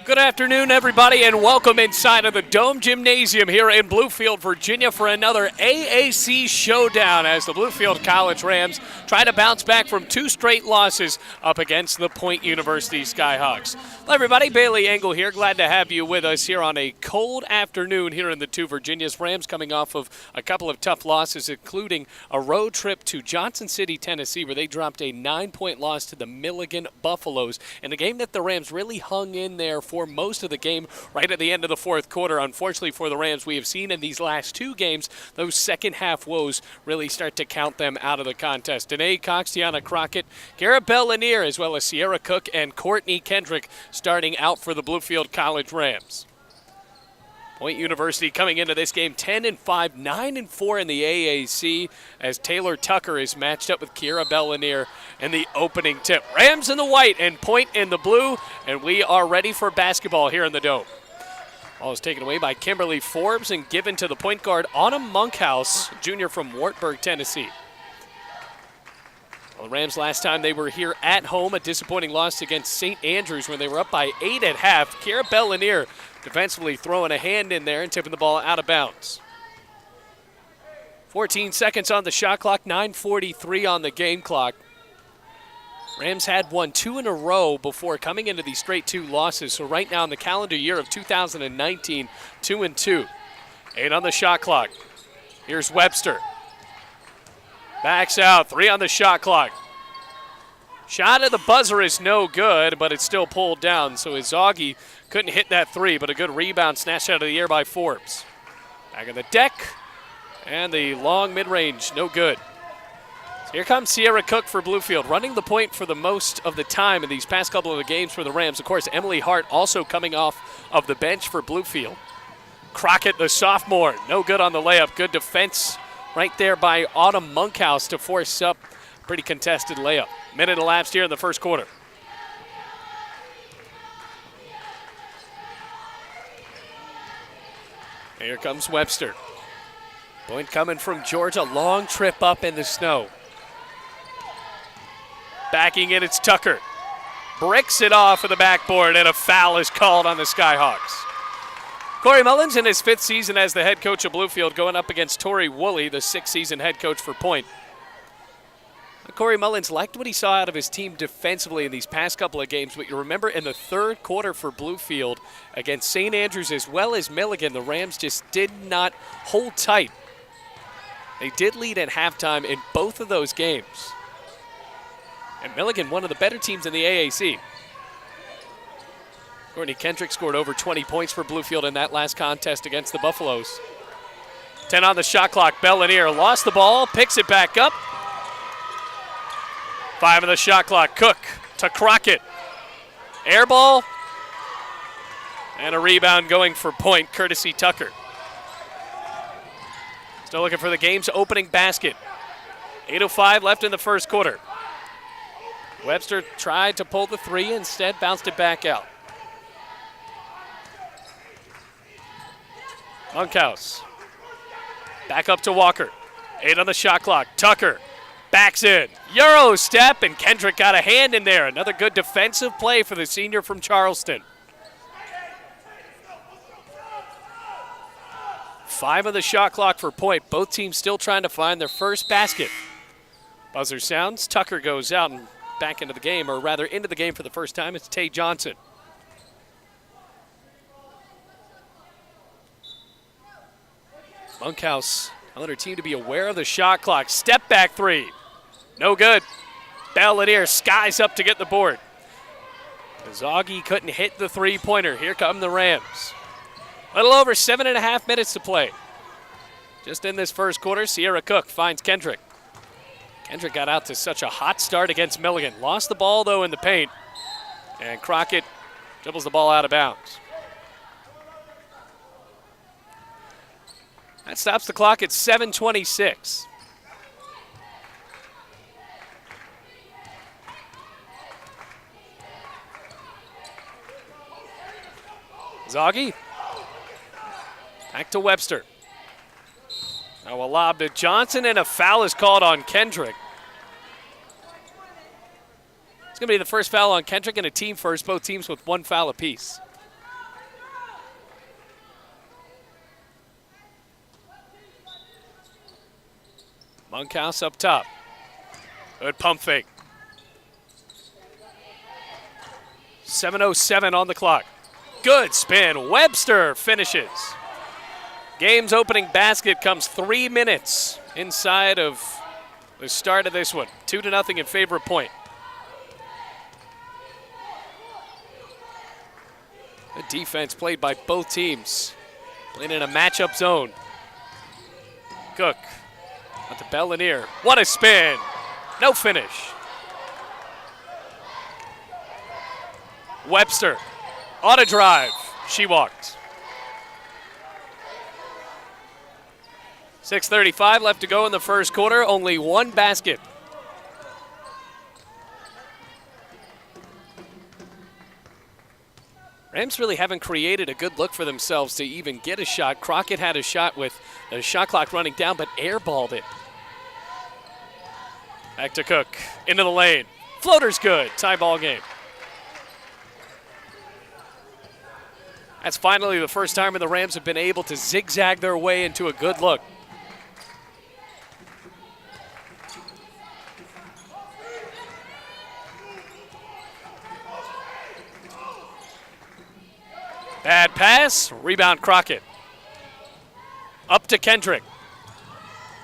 Good afternoon, everybody, and welcome inside of the Dome Gymnasium here in Bluefield, Virginia for another AAC showdown as the Bluefield College Rams try to bounce back from two straight losses up against the Point University Skyhawks. Hello, everybody. Bailey Engel here. Glad to have you with us here on a cold afternoon here in the two Virginias. Rams coming off of a couple of tough losses, including a road trip to Johnson City, Tennessee, where they dropped a 9-point loss to the Milligan Buffaloes in a game that the Rams really hung in there for most of the game right at the end of the fourth quarter. Unfortunately for the Rams, we have seen in these last two games those second half woes really start to count them out of the contest. Danae Cox, Tiana Crockett, Garabelle Lanier, as well as Sierra Cook and Courtney Kendrick starting out for the Bluefield College Rams. Point University coming into this game 10-5, 9-4 in the AAC as Taylor Tucker is matched up with Kiera Bellanier in the opening tip. Rams in the white and Point in the blue, and we are ready for basketball here in the Dome. Ball is taken away by Kimberly Forbes and given to the point guard Autumn Monkhouse, junior from Wartburg, Tennessee. Well, the Rams last time they were here at home, a disappointing loss against St. Andrews when they were up by 8 at half. Kiera Bellanier defensively throwing a hand in there and tipping the ball out of bounds. 14 seconds on the shot clock, 9:43 on the game clock. Rams had won 2 in a row before coming into these straight 2 losses. So right now in the calendar year of 2019, 2-2. 8 on the shot clock. Here's Webster. Backs out, 3 on the shot clock. Shot at the buzzer is no good, but it's still pulled down. So Izagi couldn't hit that 3, but a good rebound snatched out of the air by Forbes. Back on the deck, and the long mid-range, no good. So here comes Sierra Cook for Bluefield, running the point for the most of the time in these past couple of games for the Rams. Of course, Emily Hart also coming off of the bench for Bluefield. Crockett, the sophomore, no good on the layup. Good defense right there by Autumn Monkhouse to force up a pretty contested layup. Minute elapsed here in the first quarter. Here comes Webster. Point coming from Georgia. Long trip up in the snow. Backing in, it's Tucker. Bricks it off of the backboard, and a foul is called on the Skyhawks. Corey Mullins in his 5th season as the head coach of Bluefield going up against Tori Woolley, the 6th season head coach for Point. Corey Mullins liked what he saw out of his team defensively in these past couple of games, but you remember in the third quarter for Bluefield against St. Andrews as well as Milligan, the Rams just did not hold tight. They did lead at halftime in both of those games. And Milligan, one of the better teams in the AAC. Courtney Kendrick scored over 20 points for Bluefield in that last contest against the Buffaloes. 10 on the shot clock. Bellanier lost the ball, picks it back up. 5 on the shot clock. Cook to Crockett. Air ball. And a rebound going for Point, courtesy Tucker. Still looking for the game's opening basket. 8:05 left in the first quarter. Webster tried to pull the 3, instead bounced it back out. Monkhouse. Back up to Walker. 8 on the shot clock. Tucker backs in. Euro step, and Kendrick got a hand in there. Another good defensive play for the senior from Charleston. 5 on the shot clock for Point. Both teams still trying to find their first basket. Buzzer sounds. Tucker goes out and back into the game, or rather into the game for the first time. It's Tay Johnson. Monkhouse telling her team to be aware of the shot clock. Step back 3. No good. Bellanier skies up to get the board. Izagi couldn't hit the 3-pointer. Here come the Rams. A little over 7.5 minutes to play. Just in this first quarter, Sierra Cook finds Kendrick. Kendrick got out to such a hot start against Milligan. Lost the ball, though, in the paint. And Crockett dribbles the ball out of bounds. That stops the clock at 7:26. Zaghi. Back to Webster. Now a lob to Johnson, and a foul is called on Kendrick. It's going to be the first foul on Kendrick and a team first, both teams with 1 foul apiece. Monkhouse up top. Good pump fake. 7:07 on the clock. Good spin. Webster finishes. Game's opening basket comes 3 minutes inside of the start of this one. 2-0 in favor of Point. Good defense played by both teams. Playing in a matchup zone. Cook at the Bellineer. What a spin. No finish. Webster on a drive. She walked. 6:35 left to go in the first quarter. Only one basket. Rams really haven't created a good look for themselves to even get a shot. Crockett had a shot with the shot clock running down, but airballed it. Back to Cook. Into the lane. Floater's good. Tie ball game. That's finally the first time the Rams have been able to zigzag their way into a good look. Bad pass, rebound Crockett. Up to Kendrick.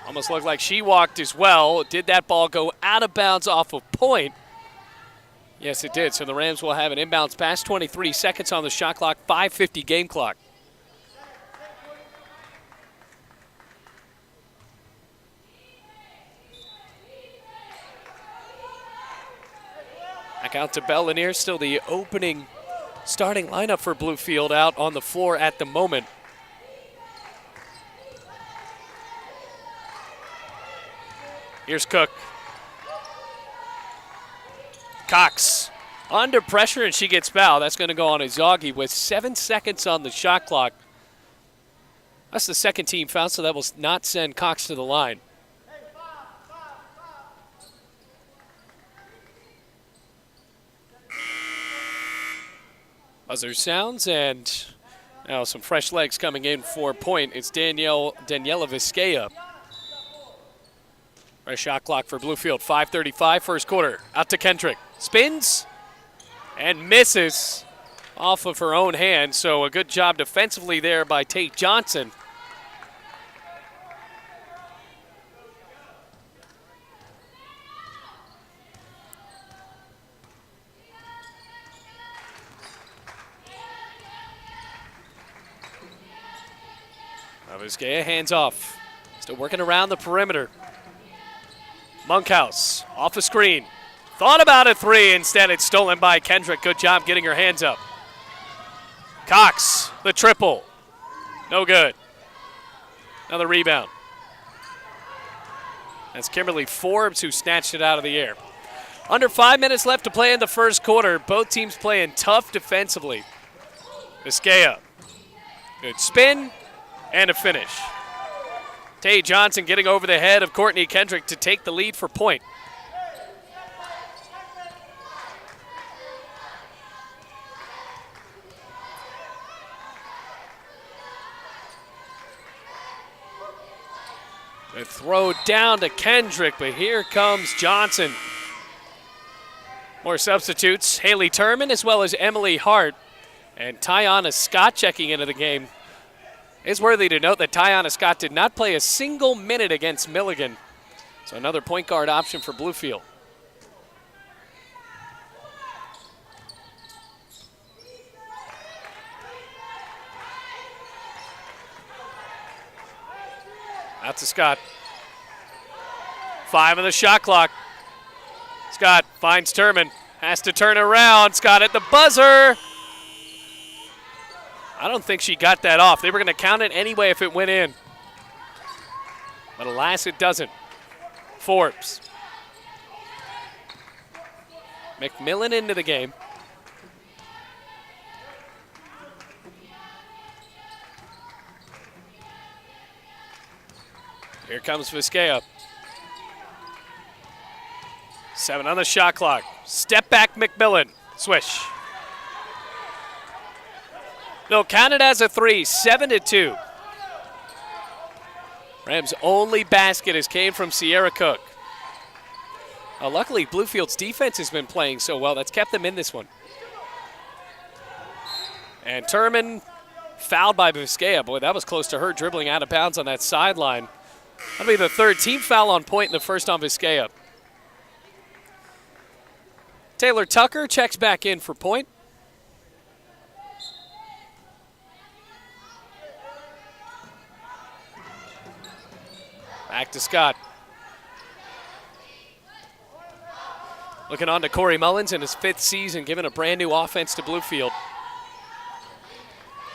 Almost looked like she walked as well. Did that ball go out of bounds off of Point? Yes, it did. So the Rams will have an inbounds pass. 23 seconds on the shot clock, 5:50 game clock. Back out to Bellineer, still the opening starting lineup for Bluefield out on the floor at the moment. Here's Cook. Cox under pressure and she gets fouled. That's going to go on Izagi with 7 seconds on the shot clock. That's the second team foul, so that will not send Cox to the line. Buzzer sounds, and now some fresh legs coming in for Point. It's Daniela Vizquea. Fresh shot clock for Bluefield. 5:35 first quarter. Out to Kendrick. Spins and misses off of her own hand. So a good job defensively there by Tate Johnson. Vizquea hands off. Still working around the perimeter. Monkhouse off a screen. Thought about a three. Instead, it's stolen by Kendrick. Good job getting her hands up. Cox, the triple. No good. Another rebound. That's Kimberly Forbes who snatched it out of the air. Under 5 minutes left to play in the first quarter. Both teams playing tough defensively. Vizquea. Good spin. And a finish. Tay Johnson getting over the head of Courtney Kendrick to take the lead for Point. A throw down to Kendrick, but here comes Johnson. More substitutes. Haley Turman as well as Emily Hart. And Tiana Scott checking into the game. It's worthy to note that Tiana Scott did not play a single minute against Milligan. So another point guard option for Bluefield. Out to Scott. 5 on the shot clock. Scott finds Turman. Has to turn around. Scott at the buzzer. I don't think she got that off. They were going to count it anyway if it went in. But alas, it doesn't. Forbes. McMillan into the game. Here comes Vizquea. 7 on the shot clock. Step back McMillan. Swish. They'll count it as a 3, 7-2. Rams' only basket is came from Sierra Cook. Luckily, Bluefield's defense has been playing so well. That's kept them in this one. And Turman fouled by Vizcaya. Boy, that was close to her dribbling out of bounds on that sideline. That'll be the third team foul on Point and the first on Vizcaya. Taylor Tucker checks back in for Point. Back to Scott. Looking on to Corey Mullins in his 5th season, giving a brand new offense to Bluefield.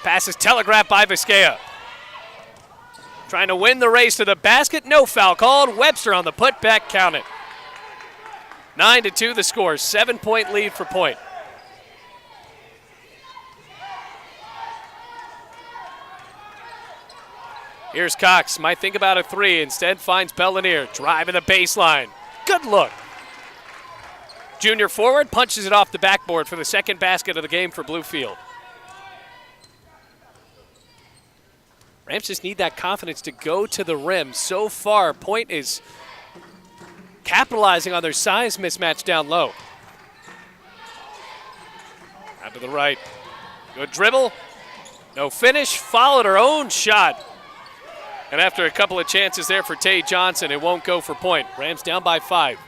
Pass is telegraphed by Vizcaya. Trying to win the race to the basket. No foul called. Webster on the putback, count it. 9-2 the score. 7-point lead for Point. Here's Cox. Might think about a 3. Instead finds Bellinier. Driving the baseline. Good look. Junior forward punches it off the backboard for the second basket of the game for Bluefield. Rams just need that confidence to go to the rim. So far, Point is capitalizing on their size mismatch down low. Out to the right. Good dribble. No finish. Followed her own shot. And after a couple of chances there for Tay Johnson, it won't go for Point. Rams down by 5.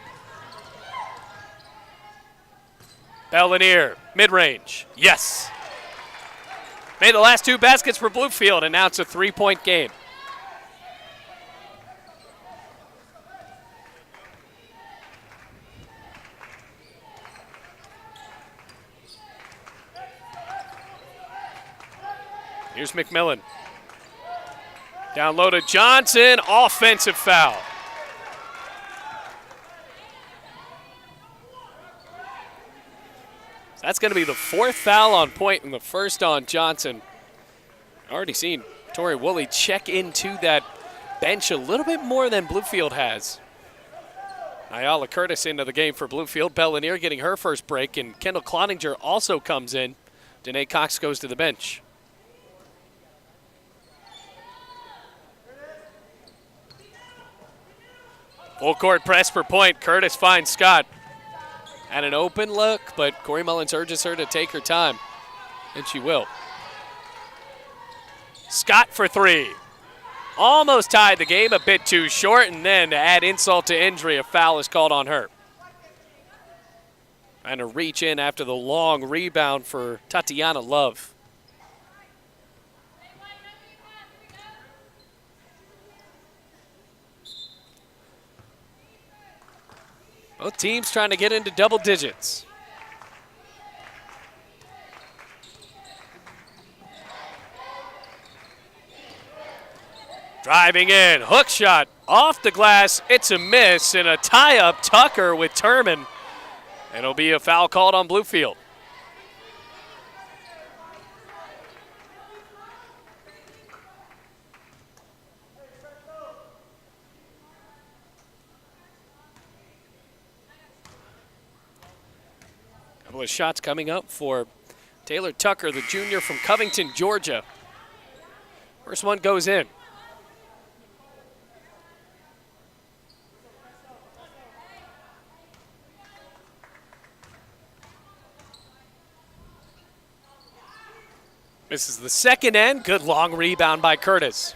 Bellinier, mid-range. Yes. Made the last 2 baskets for Bluefield, and now it's a 3-point game. Here's McMillan. Down low to Johnson, offensive foul. That's going to be the 4th foul on Point and the first on Johnson. Already seen Tori Woolley check into that bench a little bit more than Bluefield has. Ayala Curtis into the game for Bluefield. Bellinier getting her first break, and Kendall Cloninger also comes in. Danae Cox goes to the bench. Full court press for Point. Curtis finds Scott. Had an open look, but Corey Mullins urges her to take her time, and she will. Scott for 3. Almost tied the game, a bit too short, and then to add insult to injury, a foul is called on her. Trying to reach in after the long rebound for Tatiana Love. Both teams trying to get into double digits. Driving in, hook shot, off the glass, it's a miss, and a tie-up Tucker with Turman. And it'll be a foul called on Bluefield. Couple of shots coming up for Taylor Tucker, the junior from Covington, Georgia. First one goes in. This is the second end. Good long rebound by Curtis.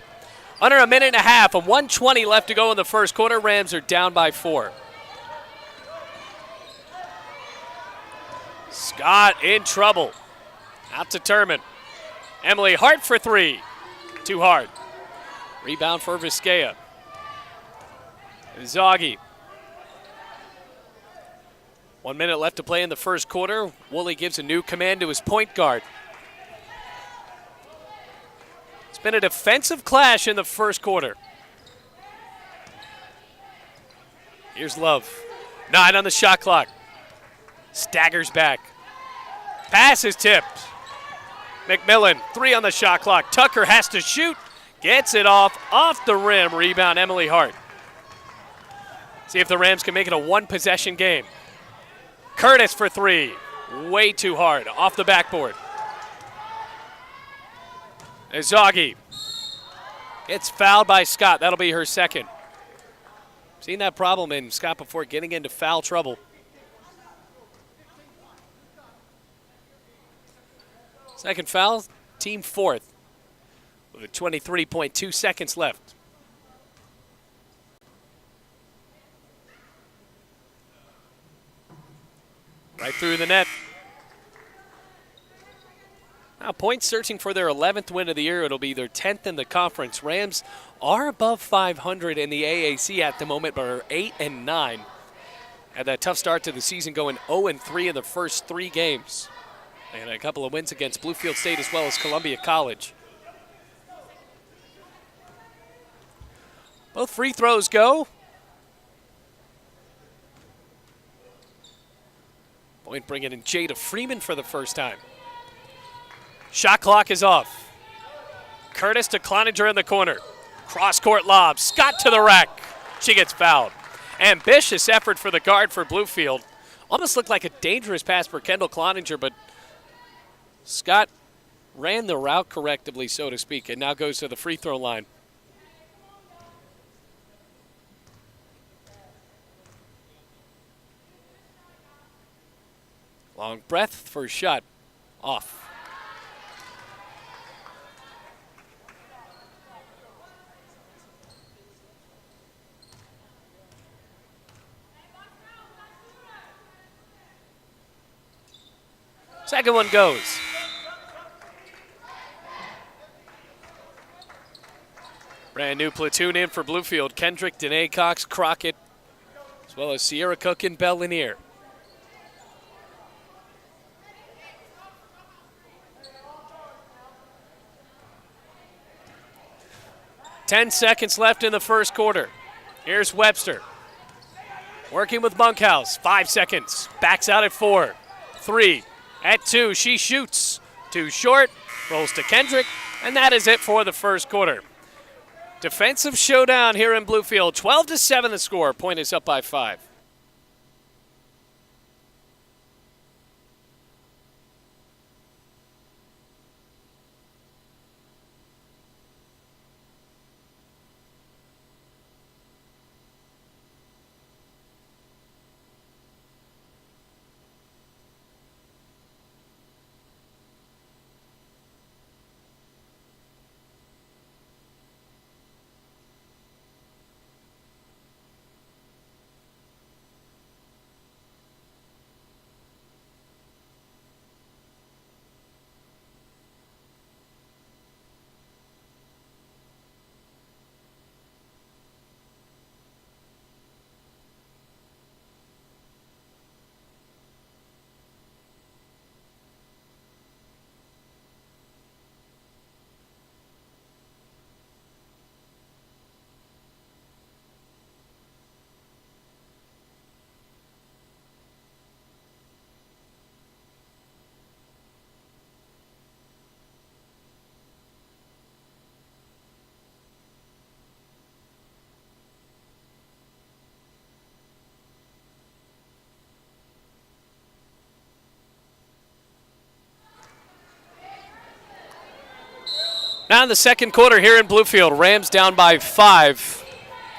Under a minute and a half, and 1:20 left to go in the first quarter. Rams are down by 4. Scott in trouble. Out to Turman. Emily Hart for 3. Too hard. Rebound for Vizcaya. Zoggy. 1 minute left to play in the first quarter. Woolley gives a new command to his point guard. It's been a defensive clash in the first quarter. Here's Love. 9 on the shot clock. Staggers back. Pass is tipped. McMillan, 3 on the shot clock. Tucker has to shoot. Gets it off the rim. Rebound, Emily Hart. See if the Rams can make it a 1-possession game. Curtis for 3. Way too hard. Off the backboard. Izagi. It's fouled by Scott. That'll be her second. Seen that problem in Scott before, getting into foul trouble. Second foul, team fourth, with 23.2 seconds left. Right through the net. Now, points searching for their 11th win of the year. It'll be their 10th in the conference. Rams are above 500 in the AAC at the moment, but are 8-9. Had that tough start to the season, going 0-3 in the first 3 games. And a couple of wins against Bluefield State as well as Columbia College. Both free throws go. Point bringing in Jada Freeman for the first time. Shot clock is off. Curtis to Cloninger in the corner. Cross-court lob. Scott to the rack. She gets fouled. Ambitious effort for the guard for Bluefield. Almost looked like a dangerous pass for Kendall Cloninger, but Scott ran the route correctly, so to speak, and now goes to the free throw line. Long breath for a shot. Off. Second one goes. Brand new platoon in for Bluefield. Kendrick, Danae Cox, Crockett, as well as Sierra Cook and Bell Lanier. Ten seconds left in the first quarter. Here's Webster. Working with Monkhouse. 5 seconds. Backs out at 4. 3. At 2. She shoots. Too short. Rolls to Kendrick. And that is it for the first quarter. Defensive showdown here in Bluefield. 12-7 the score. Point is up by 5. Now in the second quarter here in Bluefield, Rams down by 5.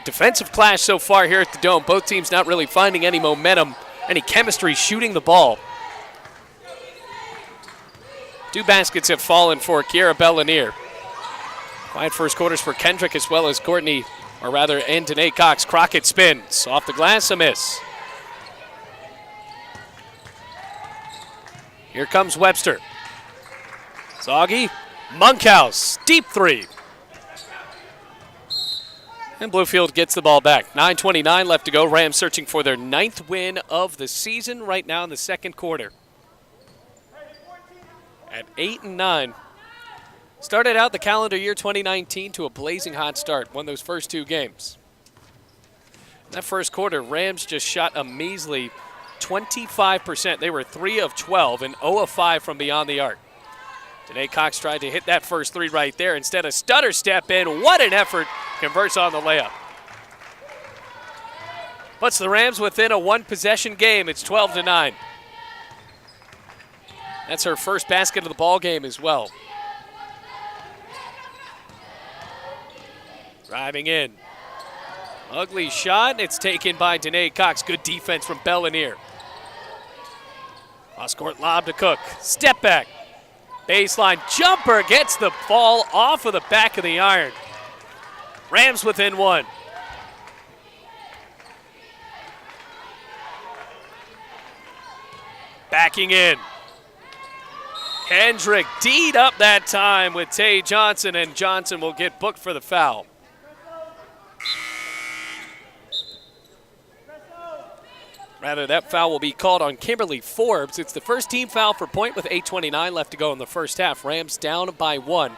Defensive clash so far here at the Dome. Both teams not really finding any momentum, any chemistry shooting the ball. 2 baskets have fallen for Kiera Bellanier. Quiet first quarters for Kendrick as well as Courtney, or rather, and Danae Cox. Crockett spins. Off the glass, a miss. Here comes Webster. Zoggy. Monkhouse, deep 3. And Bluefield gets the ball back. 9:29 left to go. Rams searching for their 9th win of the season right now in the second quarter. At 8-9. Started out the calendar year 2019 to a blazing hot start. Won those first 2 games. In that first quarter, Rams just shot a measly 25%. They were 3 of 12 and 0 of 5 from beyond the arc. Danae Cox tried to hit that first 3 right there. Instead, a stutter step in. What an effort. Converts on the layup. Puts the Rams within a 1-possession game. It's 12-9. That's her first basket of the ball game as well. Driving in. Ugly shot. It's taken by Danae Cox. Good defense from Bellinier. Cross-court lob to Cook. Step back. Baseline jumper gets the ball off of the back of the iron. Rams within one. Backing in. Kendrick D'd up that time with Tay Johnson, and Johnson will get booked for the foul. Rather, that foul will be called on Kimberly Forbes. It's the first team foul for Point with 8:29 left to go in the first half. Rams down by 1.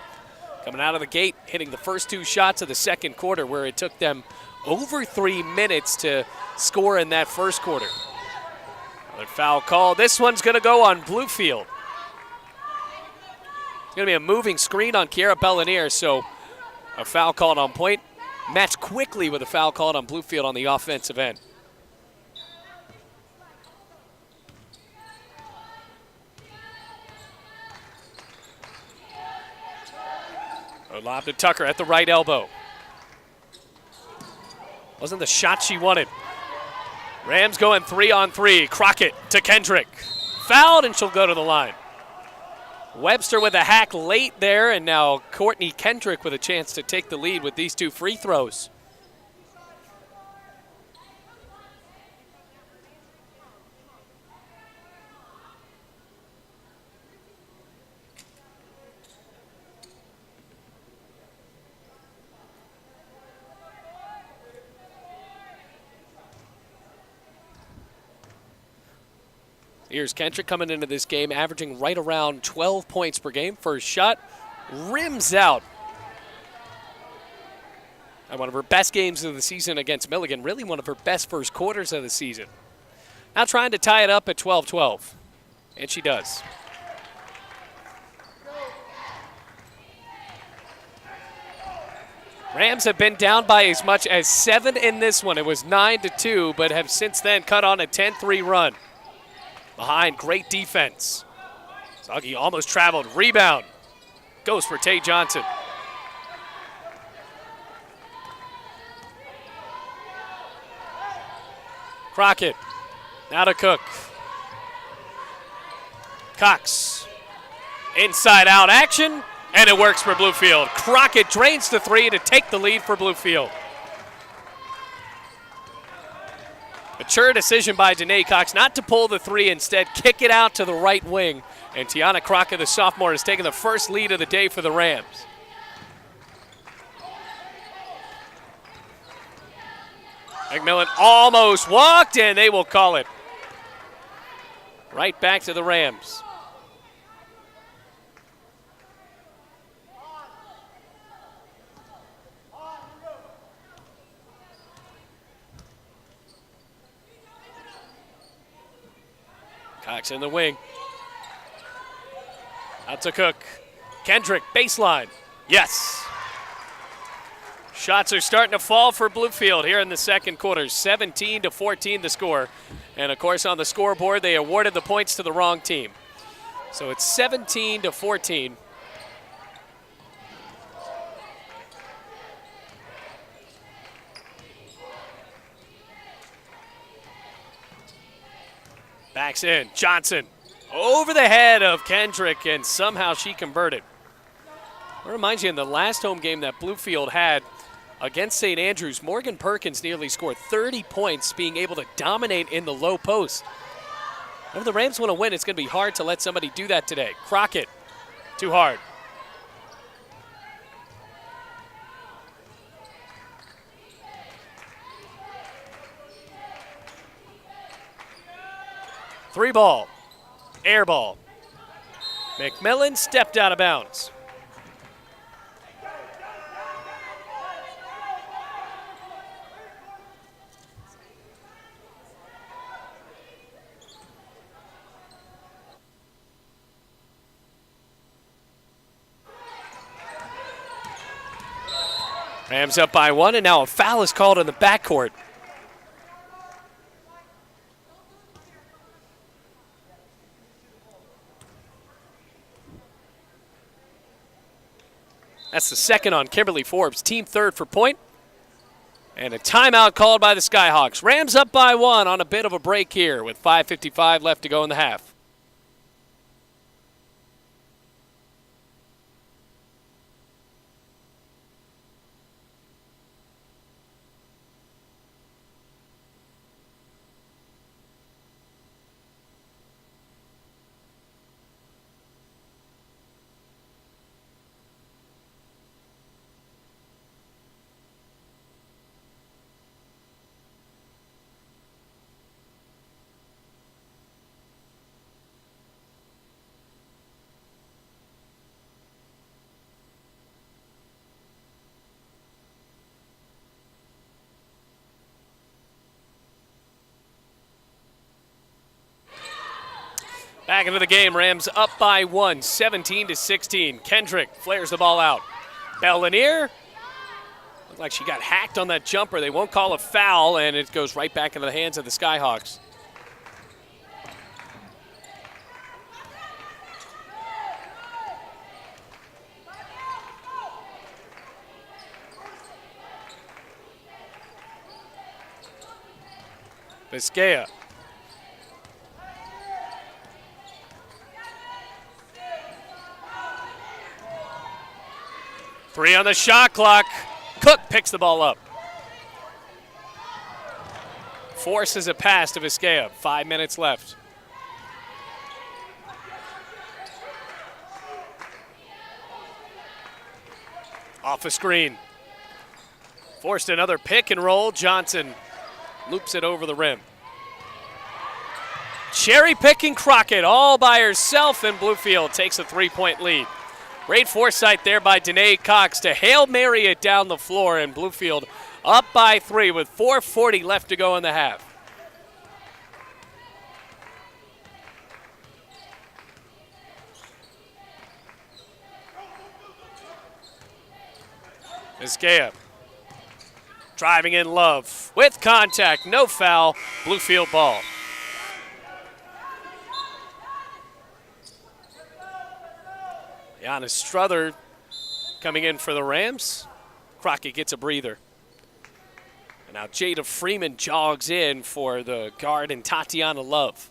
Coming out of the gate, hitting the first 2 shots of the second quarter, where it took them over 3 minutes to score in that first quarter. Another foul call. This one's going to go on Bluefield. It's going to be a moving screen on Kiera Bellinier, so a foul called on Point. Matched quickly with a foul called on Bluefield on the offensive end. Lob to Tucker at the right elbow. Wasn't the shot she wanted. Rams going 3-on-3. Crockett to Kendrick. Fouled, and she'll go to the line. Webster with a hack late there, and now Courtney Kendrick with a chance to take the lead with these 2 free throws. Here's Kendrick coming into this game, averaging right around 12 points per game. First shot, rims out. And one of her best games of the season against Milligan, really one of her best first quarters of the season. Now trying to tie it up at 12-12, and she does. Rams have been down by as much as 7 in this one. It was 9-2, but have since then cut on a 10-3 run. Behind, great defense. Zoggy almost traveled. Rebound. Goes for Tay Johnson. Crockett. Now to Cook. Cox. Inside out action, and it works for Bluefield. Crockett drains the 3 to take the lead for Bluefield. Mature decision by Danae Cox not to pull the 3, instead kick it out to the right wing. And Tiana Crockett, the sophomore, has taken the first lead of the day for the Rams. McMillan almost walked, and they will call it. Right back to the Rams. Cox in the wing. Out to Cook. Kendrick, baseline. Yes. Shots are starting to fall for Bluefield here in the second quarter. 17-14 the score. And of course on the scoreboard they awarded the points to the wrong team. So it's 17-14. Backs in, Johnson over the head of Kendrick, and somehow she converted. It reminds you, in the last home game that Bluefield had against St. Andrews, Morgan Perkins nearly scored 30 points, being able to dominate in the low post. If the Rams want to win, it's going to be hard to let somebody do that today. Crockett, too hard. Three ball, air ball. McMillan stepped out of bounds. Rams up by 1, and now a foul is called in the backcourt. That's the second on Kimberly Forbes, team third for point. And a timeout called by the Skyhawks. Rams up by 1 on a bit of a break here with 5:55 left to go in the half. Back into the game, Rams up by 1, 17-16. Kendrick flares the ball out. Bellinier, looked like she got hacked on that jumper. They won't call a foul, and it goes right back into the hands of the Skyhawks. Vizquia. Three on the shot clock. Cook picks the ball up. Forces a pass to Vizquia. 5 minutes left. Off a screen. Forced another pick and roll. Johnson loops it over the rim. Cherry picking Crockett all by herself, and Bluefield takes a 3-point lead. Great foresight there by Danae Cox to Hail Mary it down the floor, and Bluefield up by 3 with 4:40 left to go in the half. Vizquia driving in Love with contact, no foul, Bluefield ball. Giannis Struther coming in for the Rams. Crockett gets a breather. And now Jada Freeman jogs in for the guard and Tatiana Love.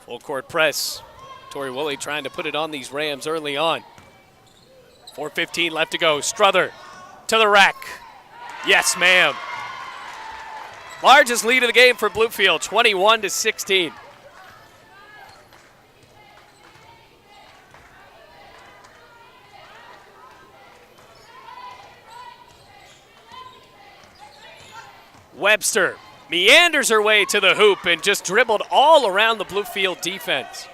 Full court press. Tori Woolley trying to put it on these Rams early on. 4:15 left to go. Struther to the rack. Yes, ma'am. Largest lead of the game for Bluefield, 21-16. Webster meanders her way to the hoop and just dribbled all around the Bluefield defense.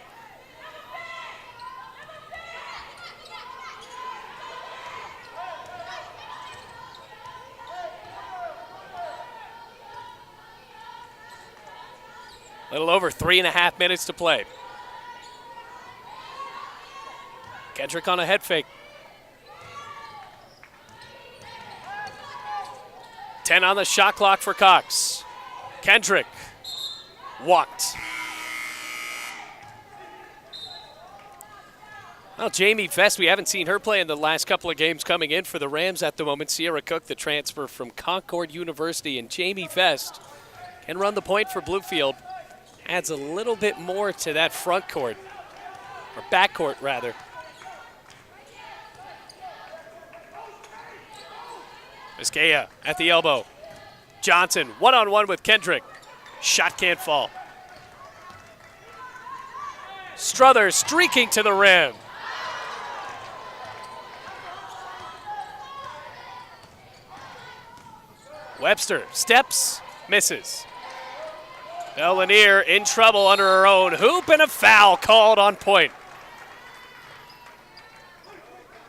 A little over 3.5 minutes to play. Kendrick on a head fake. 10 on the shot clock for Cox. Kendrick walked. Well, Jamie Vest, we haven't seen her play in the last couple of games coming in for the Rams at the moment. Sierra Cook, the transfer from Concord University, and Jamie Vest can run the point for Bluefield. Adds a little bit more to that front court, or back court rather. Vizquia at the elbow. Johnson one-on-one with Kendrick. Shot can't fall. Struther streaking to the rim. Webster steps, misses. Bellinier in trouble under her own hoop, and a foul called on point.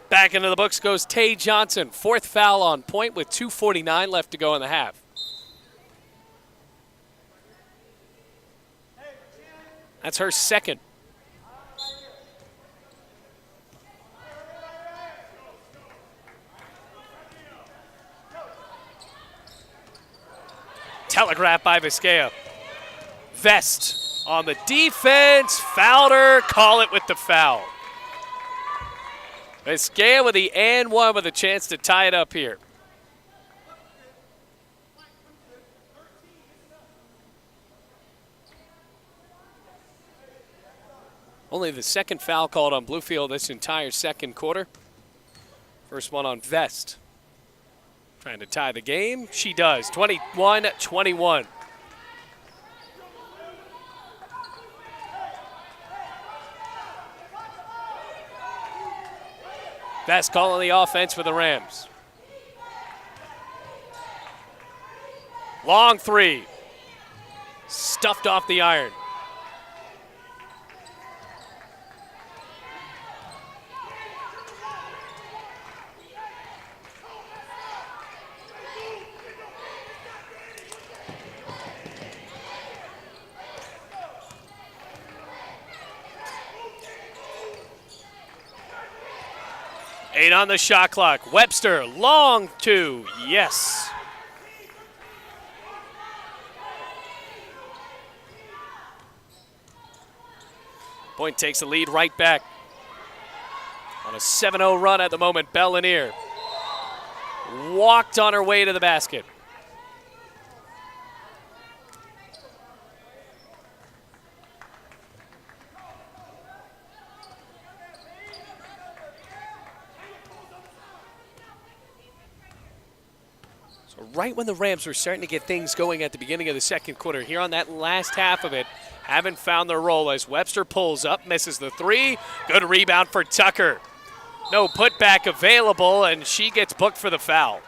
Back into the books goes Tay Johnson. 4th foul on point with 2:49 left to go in the half. That's her second. Telegraphed by Vizquia. Vest on the defense. Fouled her. Call it with the foul. Vizcaya with the and one with a chance to tie it up here. Only the second foul called on Bluefield this entire second quarter. First one on Vest. Trying to tie the game. She does. 21-21. Vest calling the offense for the Rams. Long three. Stuffed off the iron. Eight on the shot clock. Webster, long two. Yes. Point takes the lead right back. On a 7-0 run at the moment, Bellinier walked on her way to the basket. Right when the Rams were starting to get things going at the beginning of the second quarter, here on that last half of it, haven't found their role as Webster pulls up, misses the three. Good rebound for Tucker. No putback available, and she gets booked for the foul.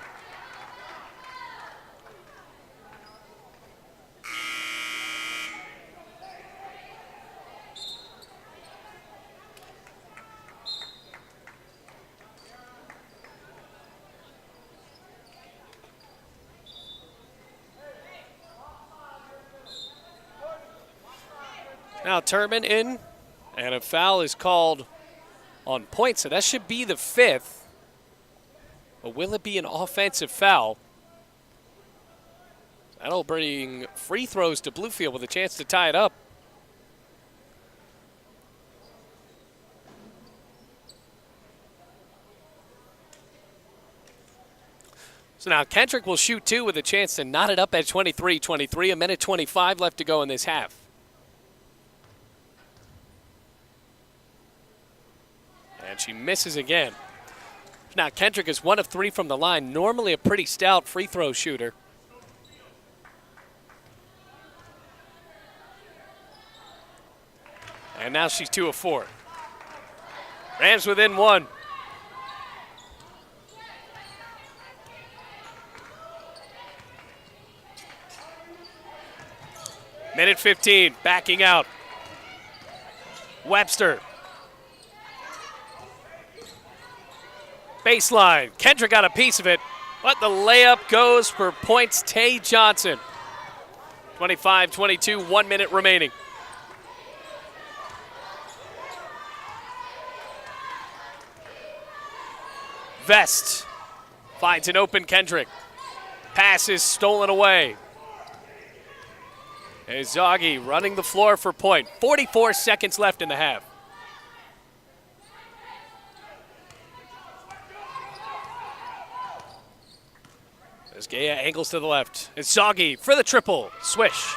Now Turman in, and a foul is called on Point, so that should be the fifth. But will it be an offensive foul? That'll bring free throws to Bluefield with a chance to tie it up. So now Kendrick will shoot two with a chance to knot it up at 23-23, a minute 25 left to go in this half. And she misses again. Now Kendrick is 1 of 3 from the line, normally a pretty stout free throw shooter. And now she's 2 of 4. Rams within 1. Minute 15, backing out. Webster. Baseline. Kendrick got a piece of it, but the layup goes for Point's Tay Johnson. 25-22, 1 minute remaining. Vest finds an open Kendrick. Pass is stolen away. Zoggy running the floor for Point. 44 seconds left in the half. Vizcaya angles to the left. Zoggy for the triple. Swish.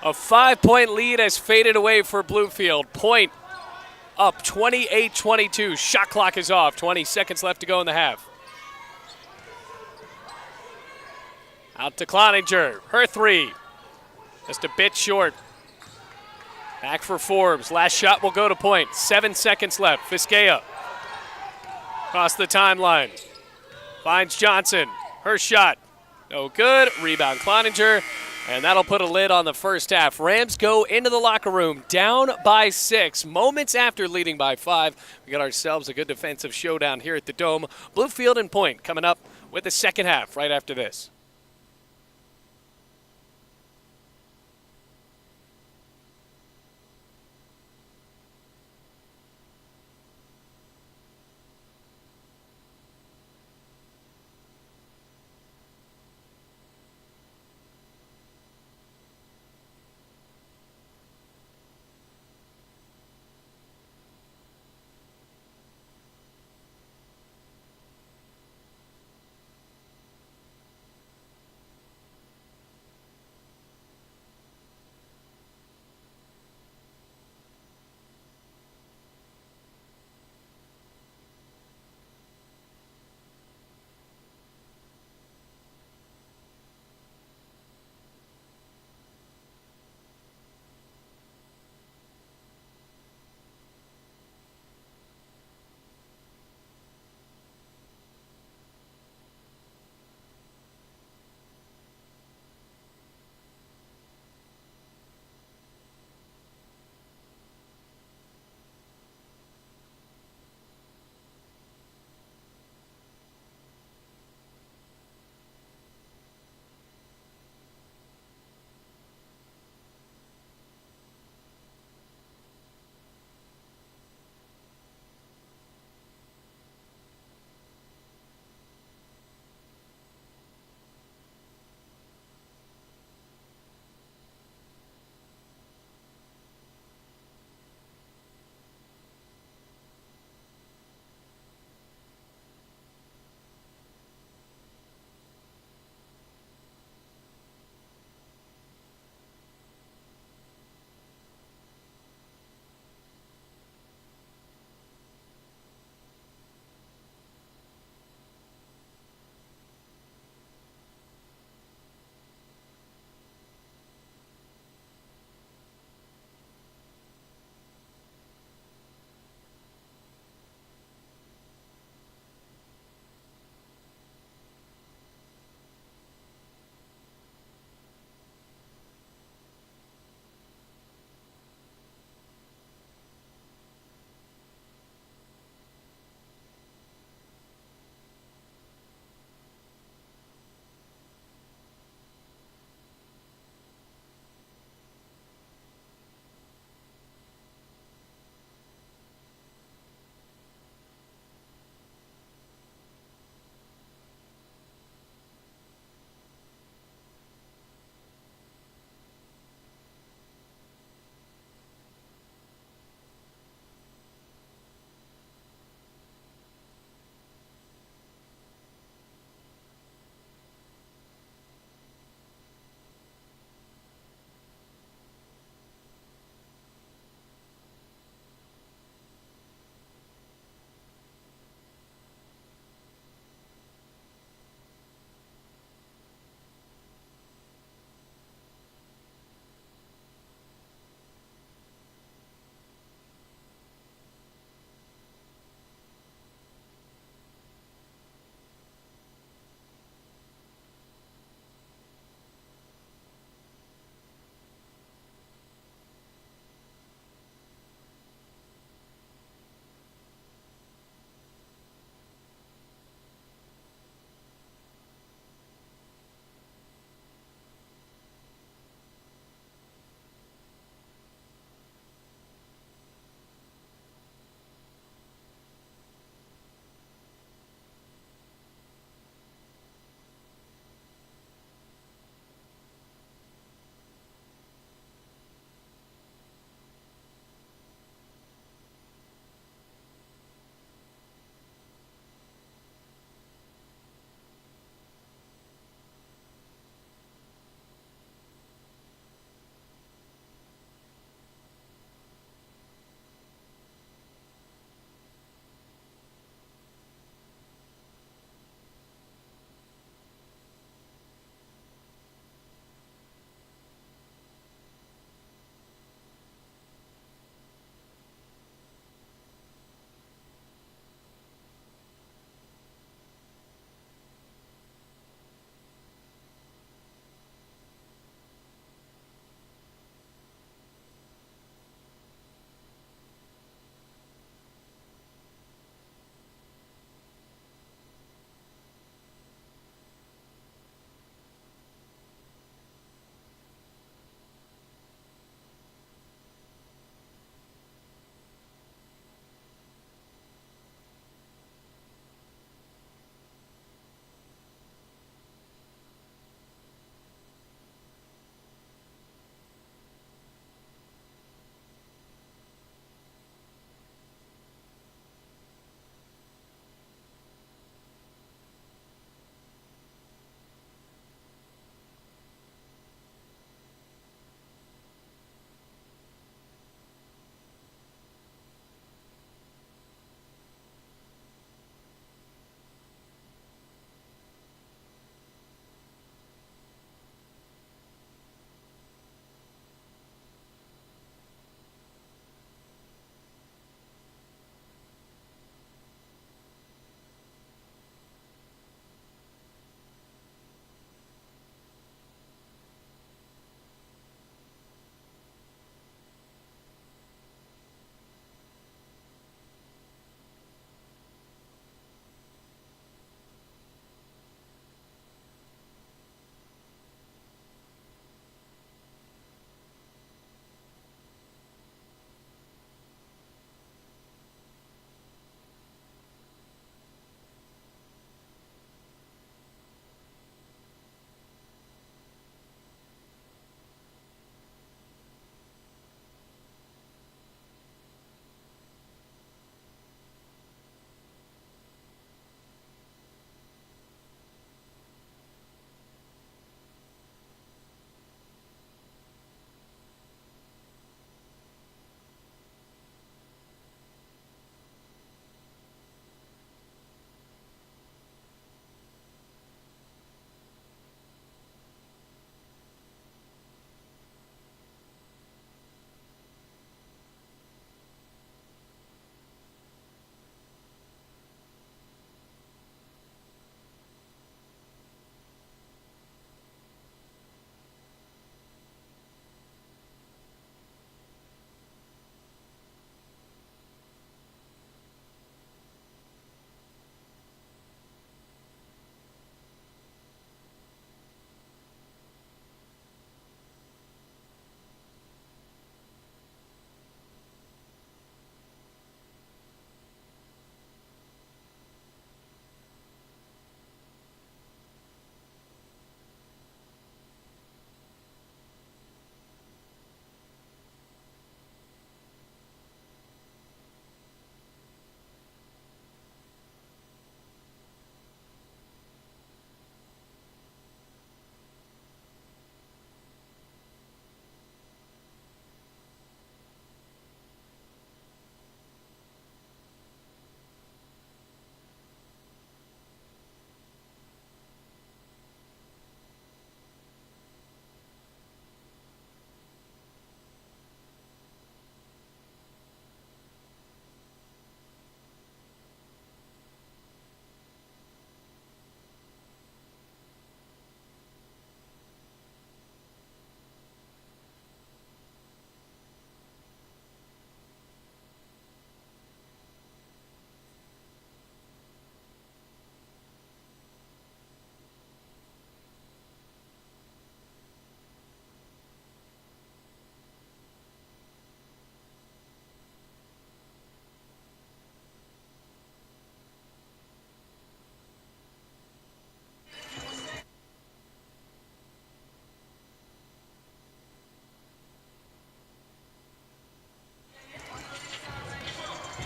A 5-point lead has faded away for Bluefield. Point up 28-22. Shot clock is off. 20 seconds left to go in the half. Out to Cloninger. Her three. Just a bit short. Back for Forbes. Last shot will go to Point. 7 seconds left. Vizcaya. Across the timeline. Finds Johnson. Her shot. No good. Rebound Cloninger. And that'll put a lid on the first half. Rams go into the locker room down by 6. Moments after leading by 5. We got ourselves a good defensive showdown here at the Dome. Bluefield and Point coming up with the second half right after this.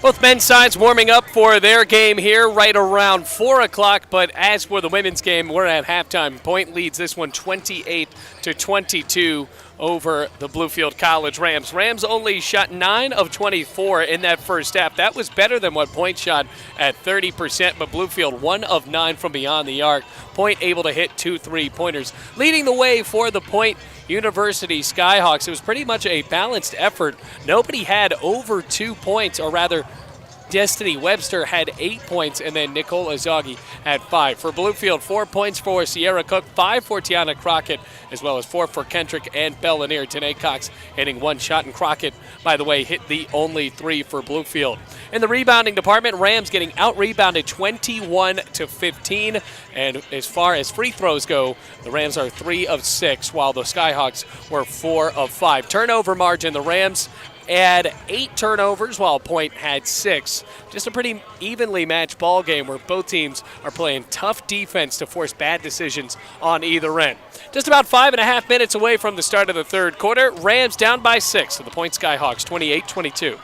Both men's sides warming up for their game here right around 4 o'clock. But as for the women's game, we're at halftime. Point leads this one 28-22 over the Bluefield College Rams. Rams only shot 9 of 24 in that first half. That was better than what Point shot at 30%, but Bluefield 1 of 9 from beyond the arc. Point able to hit 2 3-pointers. Leading the way for the Point University Skyhawks. It was pretty much a balanced effort. Nobody had over 2 points, or rather, Destiny Webster had 8 points, and then Nicole Azagi had 5. For Bluefield, 4 points for Sierra Cook, 5 for Tiana Crockett, as well as 4 for Kendrick and Bellinier. Tanae Cox hitting 1 shot, and Crockett, by the way, hit the only 3 for Bluefield. In the rebounding department, Rams getting out-rebounded 21-15, and as far as free throws go, the Rams are 3 of 6, while the Skyhawks were 4 of 5. Turnover margin, the Rams had 8 turnovers while Point had 6. Just a pretty evenly matched ball game where both teams are playing tough defense to force bad decisions on either end. Just about 5.5 minutes away from the start of the third quarter. Rams down by 6 to the Point Skyhawks, 28-22.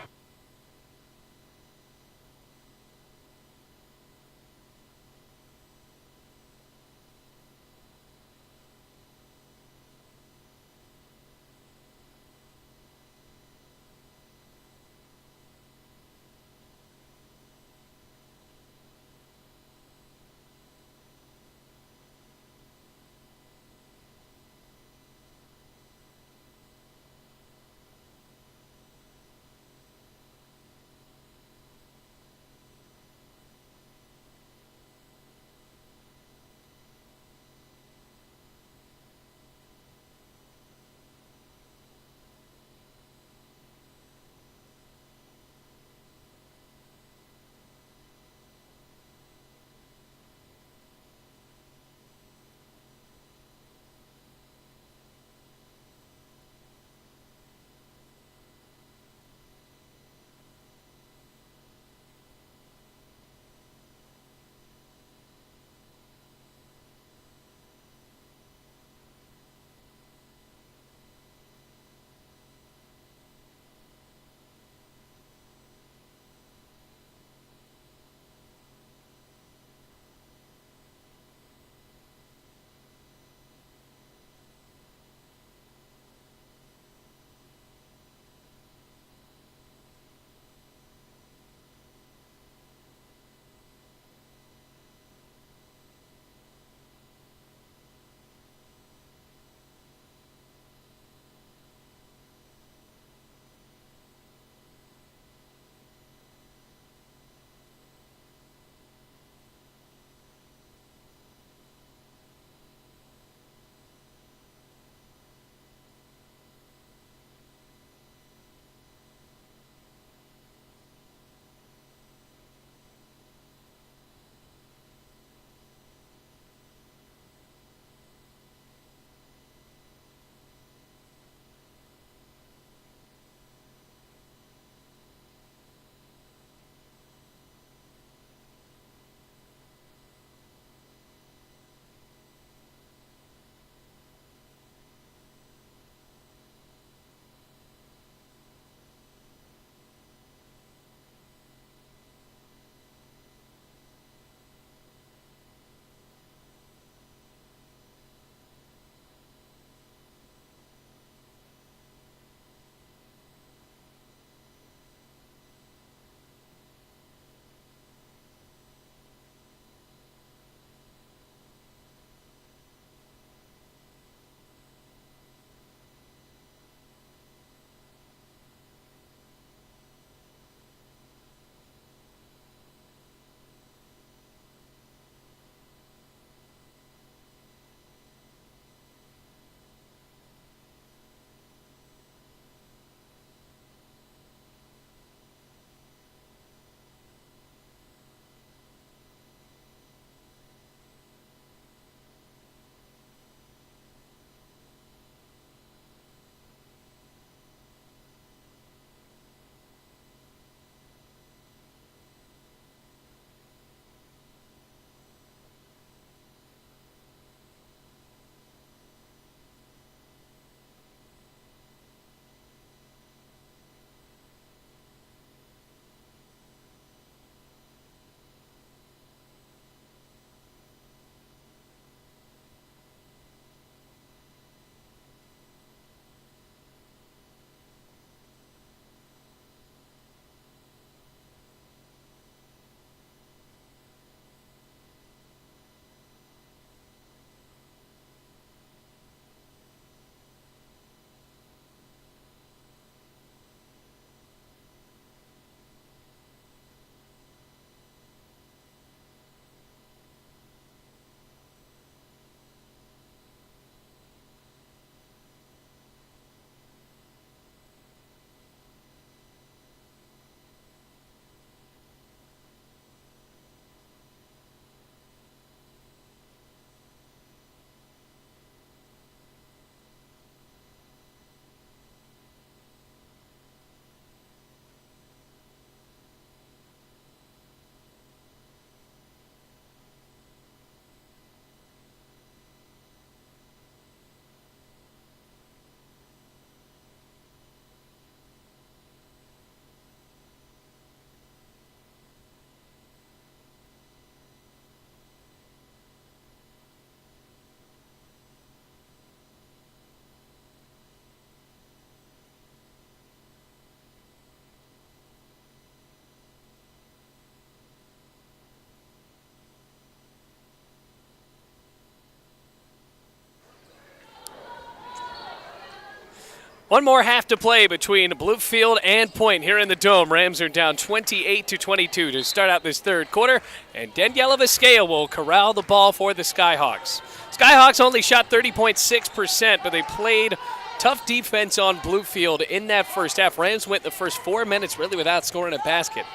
One more half to play between Bluefield and Point here in the Dome. Rams are down 28-22 to start out this third quarter, and Daniela Vizcaya will corral the ball for the Skyhawks. Skyhawks only shot 30.6%, but they played tough defense on Bluefield in that first half. Rams went the first 4 minutes really without scoring a basket.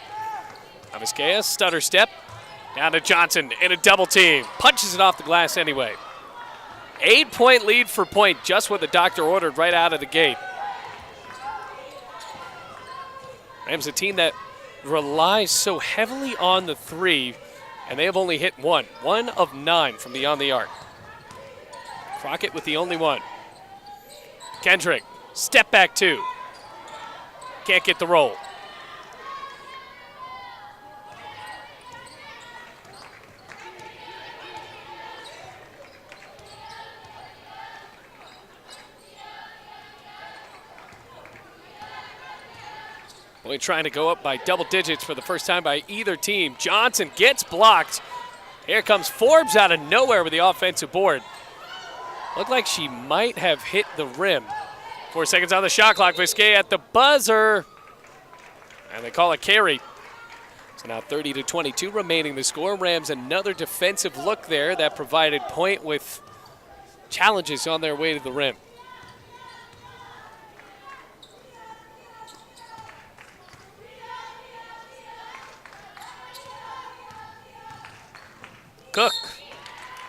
Now Vizcaya, stutter step, down to Johnson in a double team. Punches it off the glass anyway. 8-point lead for Point, just what the doctor ordered right out of the gate. Rams a team that relies so heavily on the three, and they have only hit one of 9 from beyond the arc. Crockett with the only one. Kendrick, step back 2. Can't get the roll. Only trying to go up by double digits for the first time by either team. Johnson gets blocked. Here comes Forbes out of nowhere with the offensive board. Looked like she might have hit the rim. 4 seconds on the shot clock. Vizcaya at the buzzer. And they call it carry. So now 30-22 remaining the score. Rams another defensive look there that provided Point with challenges on their way to the rim. Cook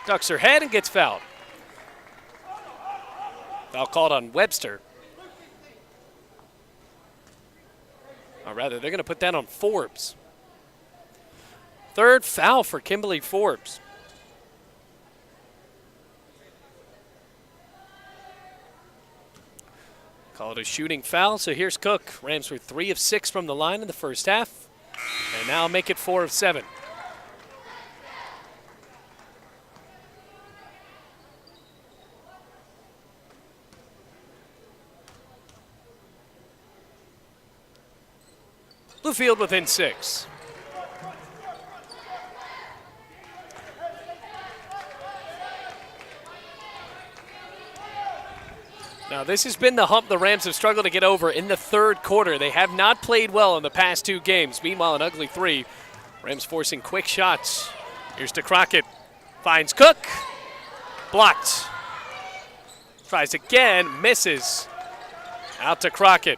ducks her head and gets fouled. Foul called on Webster. Or rather, they're going to put that on Forbes. Third foul for Kimberly Forbes. Call it a shooting foul, so here's Cook. Rams were 3 of 6 from the line in the first half, and now make it 4 of 7. Bluefield within 6. Now this has been the hump the Rams have struggled to get over in the third quarter. They have not played well in the past 2 games. Meanwhile, an ugly 3. Rams forcing quick shots. Here's to Crockett. Finds Cook. Blocked. Tries again. Misses. Out to Crockett.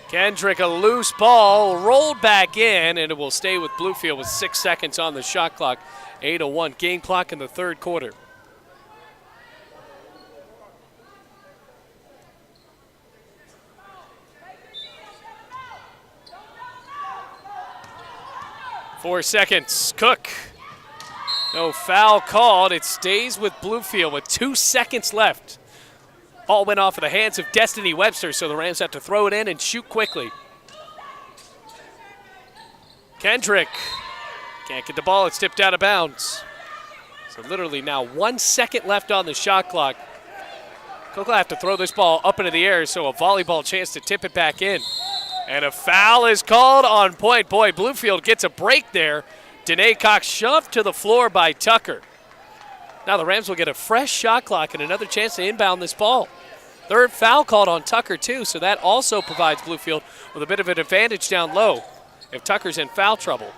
Kendrick, a loose ball, rolled back in, and it will stay with Bluefield with 6 seconds on the shot clock. 8:01 game clock in the third quarter. Four seconds. Cook. No foul called. It stays with Bluefield with 2 seconds left. Ball went off of the hands of Destiny Webster, so the Rams have to throw it in and shoot quickly. Kendrick can't get the ball. It's tipped out of bounds. So literally now 1 second left on the shot clock. Cook will have to throw this ball up into the air, so a volleyball chance to tip it back in. And a foul is called on Point. Boy, Bluefield gets a break there. Danae Cox shoved to the floor by Tucker. Now the Rams will get a fresh shot clock and another chance to inbound this ball. Third foul called on Tucker too, so that also provides Bluefield with a bit of an advantage down low if Tucker's in foul trouble.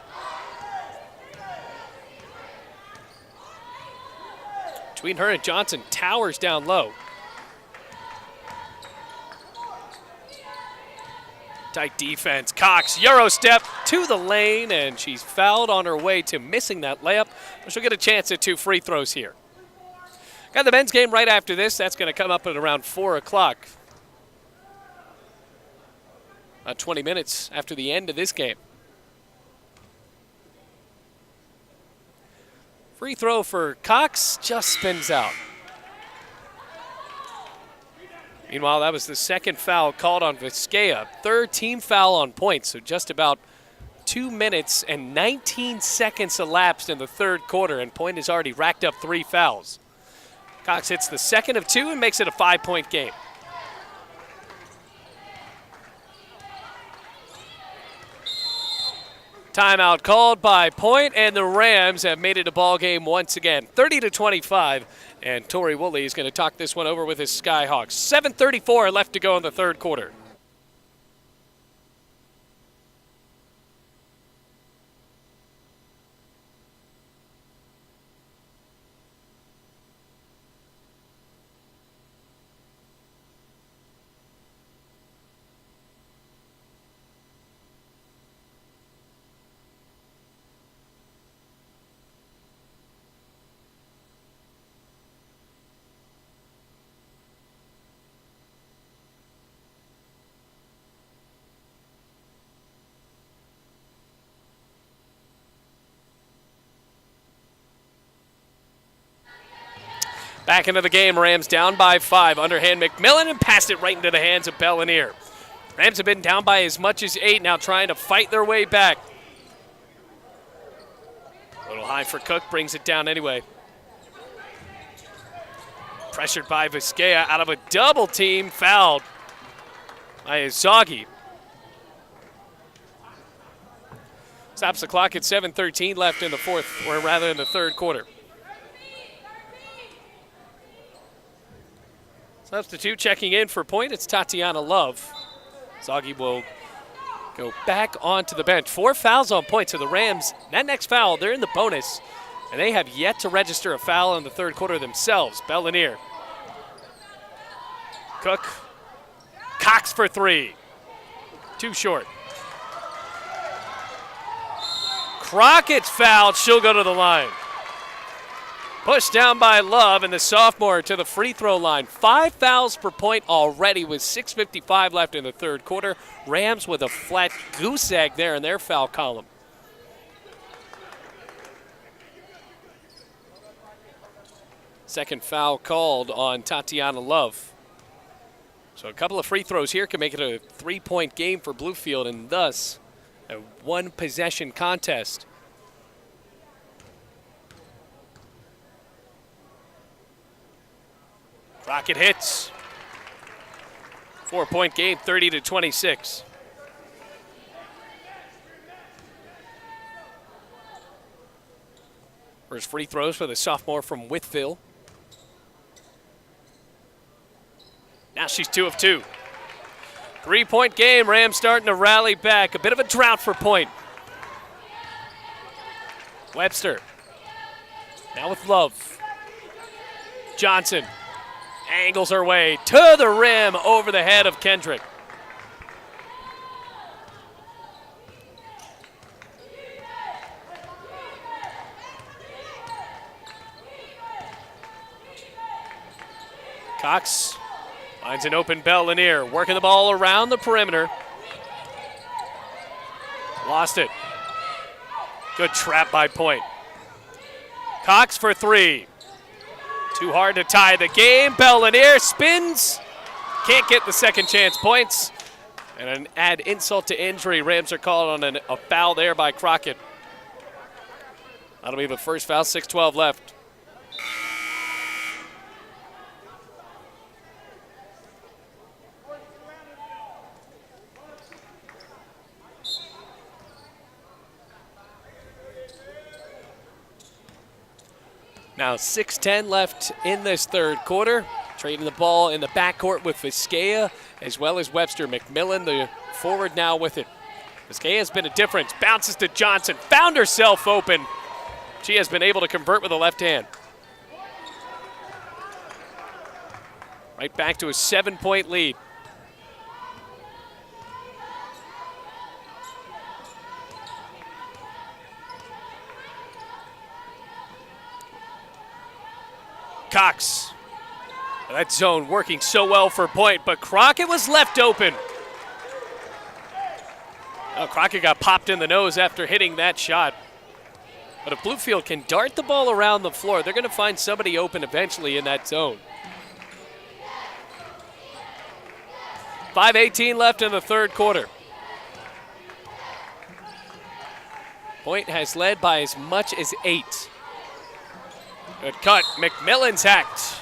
Between her and Johnson, Towers down low. Tight defense. Cox, Euro step to the lane, and she's fouled on her way to missing that layup. But she'll get a chance at 2 free throws here. Got the men's game right after this. That's going to come up at around 4 o'clock. About 20 minutes after the end of this game. Free throw for Cox just spins out. Meanwhile, that was the second foul called on Vizcaya. Third team foul on Point, so just about 2 minutes and 19 seconds elapsed in the third quarter, and Point has already racked up 3 fouls. Cox hits the second of 2 and makes it a 5-point game. Timeout called by Point, and the Rams have made it a ball game once again, 30-25. And Torrey Woolley is going to talk this one over with his Skyhawks. 7:34 left to go in the third quarter. Back into the game, Rams down by 5. Underhand McMillan and passed it right into the hands of Bellinier. Rams have been down by as much as 8, now trying to fight their way back. A little high for Cook, brings it down anyway. Pressured by Vizquea out of a double team, fouled by Izagi. Stops the clock at 7:13 left in the fourth, or rather in the third quarter. Substitute checking in for Point, it's Tatiana Love. Zaghi will go back onto the bench. 4 fouls on Point, so the Rams, that next foul, they're in the bonus, and they have yet to register a foul in the third quarter themselves. Bellinier. Cook. Cox for 3. Too short. Crockett's fouled, she'll go to the line. Pushed down by Love, and the sophomore to the free throw line. 5 fouls per Point already with 6:55 left in the third quarter. Rams with a flat goose egg there in their foul column. Second foul called on Tatiana Love. So a couple of free throws here can make it a 3-point game for Bluefield, and thus a 1-possession contest. Rocket hits. 4-point game, 30-26. First free throws for the sophomore from Whitfield. Now she's 2 of 2. 3-point game, Rams starting to rally back. A bit of a drought for Point. Webster. Now with Love. Johnson. Angles her way to the rim over the head of Kendrick. Cox finds an open Bellinier, working the ball around the perimeter. Lost it. Good trap by Point. Cox for 3. Too hard to tie the game. Bellinier spins. Can't get the second chance points. And an add insult to injury. Rams are called on a foul there by Crockett. That'll be the first foul, 6:12 left. Now 6:10 left in this third quarter. Trading the ball in the backcourt with Vizquea as well as Webster. McMillan, the forward, now with it. Vizquea has been a difference. Bounces to Johnson. Found herself open. She has been able to convert with a left hand. Right back to a 7-point lead. Cox. That zone working so well for Point, but Crockett was left open. Oh, Crockett got popped in the nose after hitting that shot. But if Bluefield can dart the ball around the floor, they're going to find somebody open eventually in that zone. 5:18 left in the third quarter. Point has led by as much as 8. Good cut. McMillan's hacked.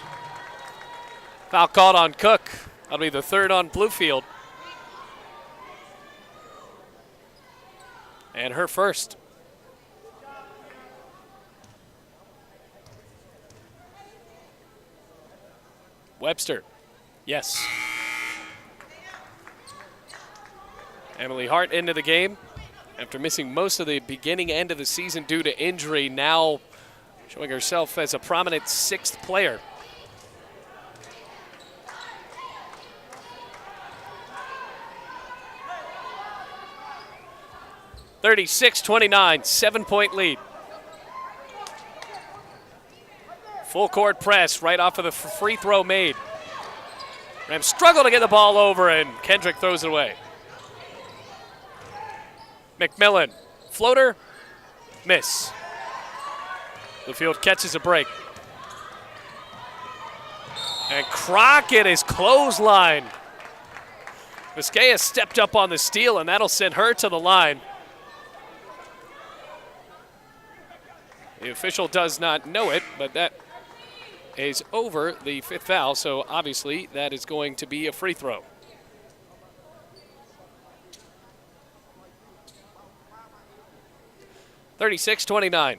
Foul called on Cook. That'll be the third on Bluefield. And her first. Webster. Yes. Emily Hart into the game after missing most of the beginning end of the season due to injury, now showing herself as a prominent sixth player. (36-29), 7-point lead. Full court press right off of the free throw made. Rams struggle to get the ball over, and Kendrick throws it away. McMillan, floater, miss. Bluefield catches a break. And Crockett is clothesline. Vizcaya stepped up on the steal, and that'll send her to the line. The official does not know it, but that is over the fifth foul, so obviously that is going to be a free throw. (36-29).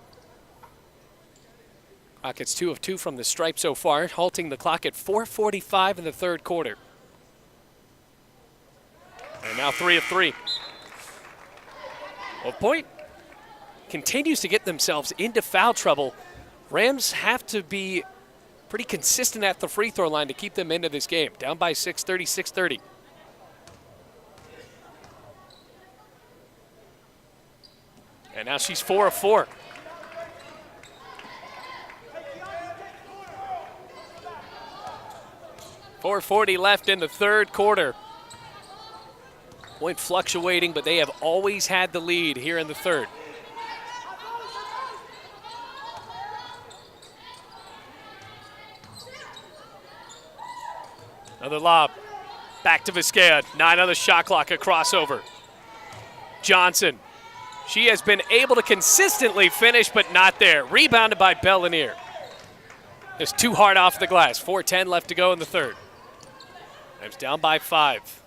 Rockets 2 of 2 from the stripe so far, halting the clock at 4:45 in the third quarter. And now 3 of 3. Well, Point continues to get themselves into foul trouble. Rams have to be pretty consistent at the free throw line to keep them into this game. Down by 6, 36-30. And now she's 4 of 4. .440 left in the third quarter. Point fluctuating, but they have always had the lead here in the third. Another lob. Back to Vizcaya. 9 on the shot clock, a crossover. Johnson. She has been able to consistently finish, but not there. Rebounded by Bellinier. It's too hard off the glass. 4:10 left to go in the third. Rams down by 5.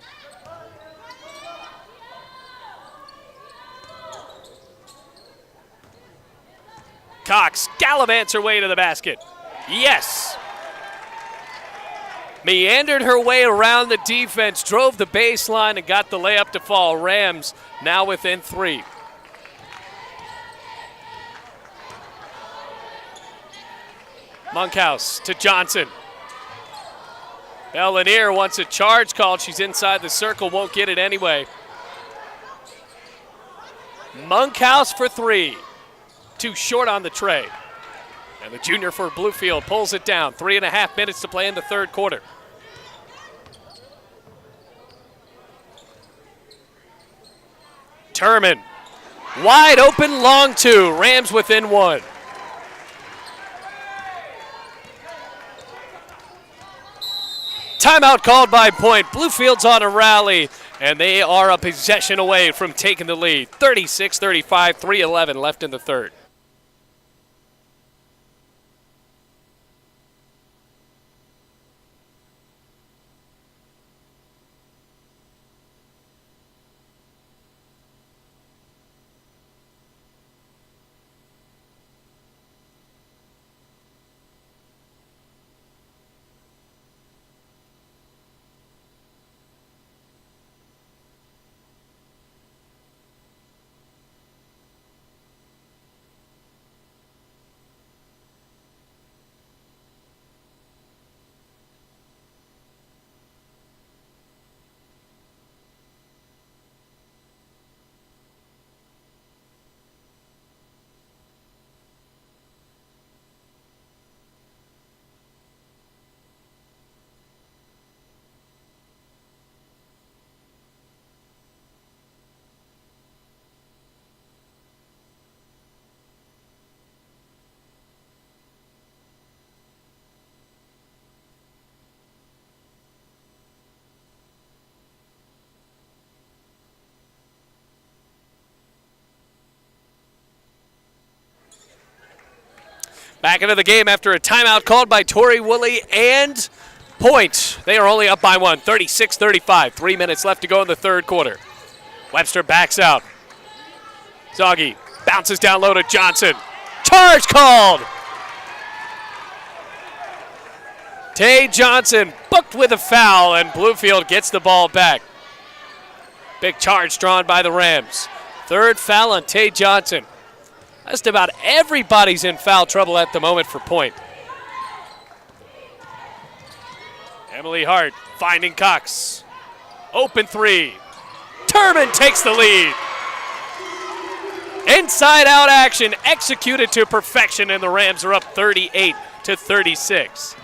Cox gallivants her way to the basket. Yes. Meandered her way around the defense, drove the baseline, and got the layup to fall. Rams now within 3. Monkhouse to Johnson. Bellinier wants a charge called. She's inside the circle, won't get it anyway. Monkhouse for 3. Too short on the tray. And the junior for Bluefield pulls it down. 3.5 minutes to play in the third quarter. Turman. Wide open, long 2. Rams within 1. Timeout called by Point. Bluefield's on a rally, and they are a possession away from taking the lead. 36-35, 3:11 left in the third. Back into the game after a timeout called by Tori Woolley and Point. They are only up by 1, 36-35. 3 minutes left to go in the third quarter. Webster backs out. Zoggy bounces down low to Johnson. Charge called! Tay Johnson booked with a foul, and Bluefield gets the ball back. Big charge drawn by the Rams. Third foul on Tay Johnson. Just about everybody's in foul trouble at the moment for point. Emily Hart finding Cox. Open three. Turman takes the lead. Inside out action executed to perfection, and the Rams are up 38-36.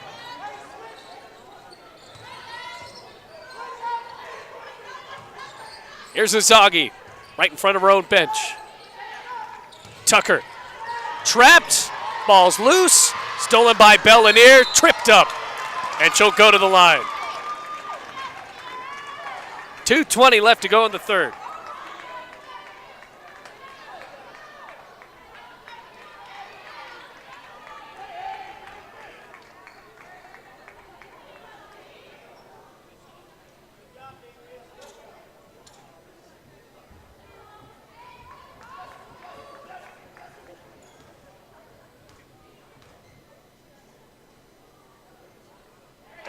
Here's Azagi, right in front of her own bench. Tucker, trapped, ball's loose, stolen by Bellinier, tripped up, and she'll go to the line. 2:20 left to go in the third.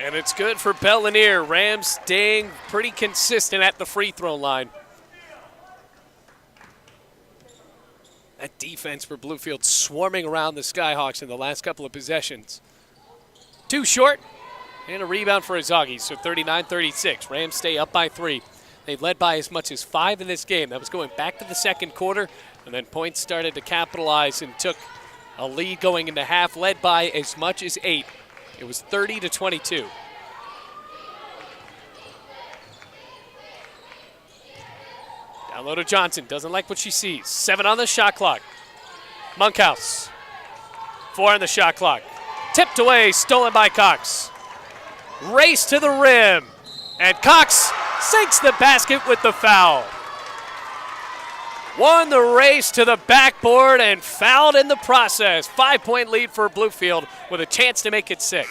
And it's good for Bellinier. Rams staying pretty consistent at the free throw line. That defense for Bluefield swarming around the Skyhawks in the last couple of possessions. Too short, and a rebound for Azagi, so 39-36. Rams stay up by 3. They led by as much as 5 in this game. That was going back to the second quarter, and then points started to capitalize and took a lead going into half, led by as much as 8. It was 30-22. Down low to Johnson. Doesn't like what she sees. 7 on the shot clock. Monkhouse. 4 on the shot clock. Tipped away. Stolen by Cox. Race to the rim. And Cox sinks the basket with the foul. Won the race to the backboard and fouled in the process. 5-point lead for Bluefield with a chance to make it 6.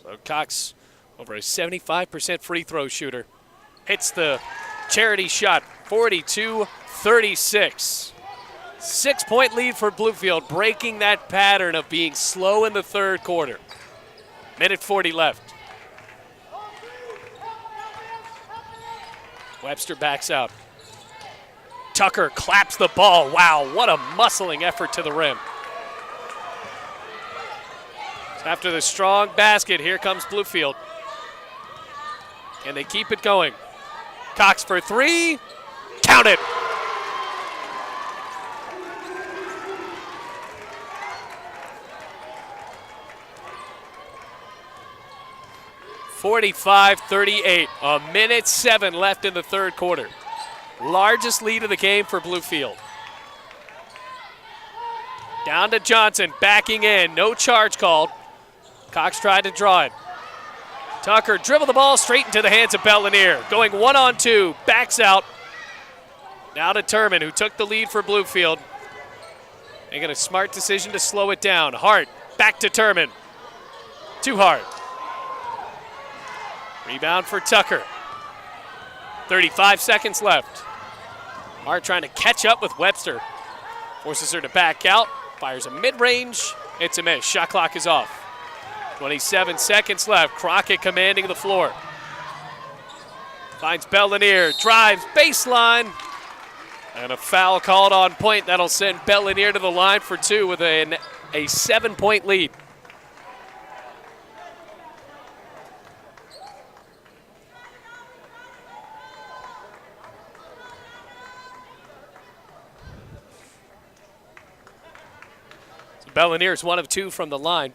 So Cox, over a 75% free throw shooter, hits the charity shot, 42-36. 6-point lead for Bluefield, breaking that pattern of being slow in the third quarter. Minute 40 left. Webster backs out. Tucker claps the ball. Wow, what a muscling effort to the rim. After the strong basket, here comes Bluefield. Can they keep it going? Cox for 3. Count it. (45-38). A minute 7 left in the third quarter. Largest lead of the game for Bluefield. Down to Johnson, backing in. No charge called. Cox tried to draw it. Tucker dribbled the ball straight into the hands of Bellinier. Going 1-on-2, backs out. Now to Turman, who took the lead for Bluefield. Making a smart decision to slow it down. Hart, back to Turman. Too hard. Rebound for Tucker. 35 seconds left. Hart trying to catch up with Webster. Forces her to back out. Fires a mid-range. It's a miss. Shot clock is off. 27 seconds left. Crockett commanding the floor. Finds Bellinier. Drives baseline. And a foul called on point. That'll send Bellinier to the line for 2 with a 7-point lead. Bellinier is 1 of 2 from the line.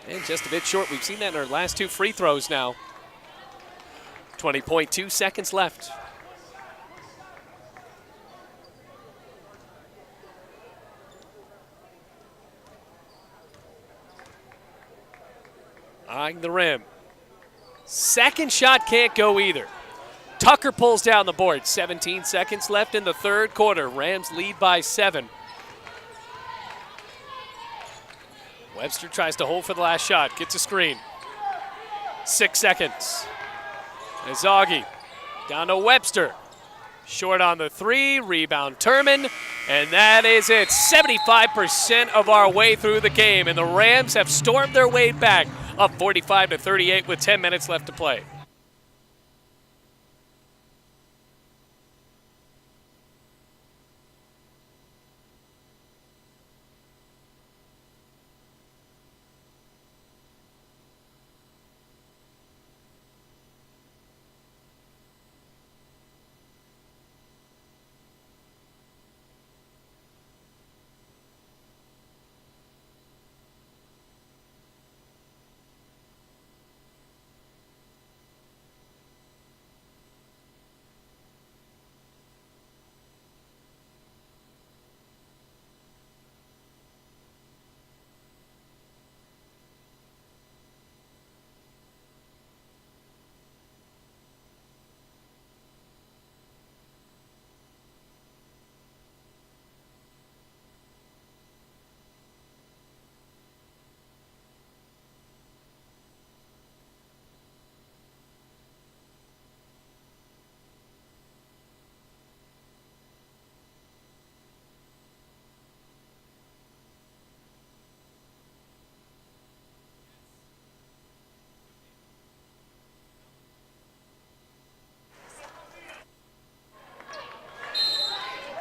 And just a bit short. We've seen that in our last 2 free throws now. 20.2 seconds left. Eyeing the rim. Second shot can't go either. Tucker pulls down the board. 17 seconds left in the third quarter. Rams lead by 7. Webster tries to hold for the last shot. Gets a screen. 6 seconds. Izagi down to Webster. Short on the 3. Rebound Turman. And that is it. 75% of our way through the game. And the Rams have stormed their way back. Up 45-38 with 10 minutes left to play.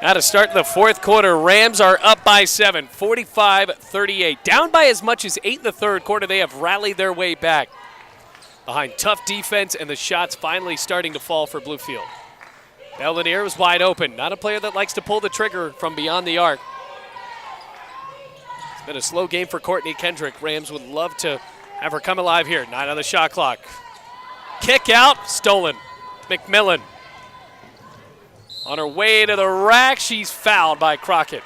Now to start the fourth quarter, Rams are up by 7, 45-38. Down by as much as 8 in the third quarter, they have rallied their way back. Behind tough defense and the shots finally starting to fall for Bluefield. Bellinier was wide open. Not a player that likes to pull the trigger from beyond the arc. It's been a slow game for Courtney Kendrick. Rams would love to have her come alive here. 9 on the shot clock. Kick out, stolen. McMillan. On her way to the rack, she's fouled by Crockett.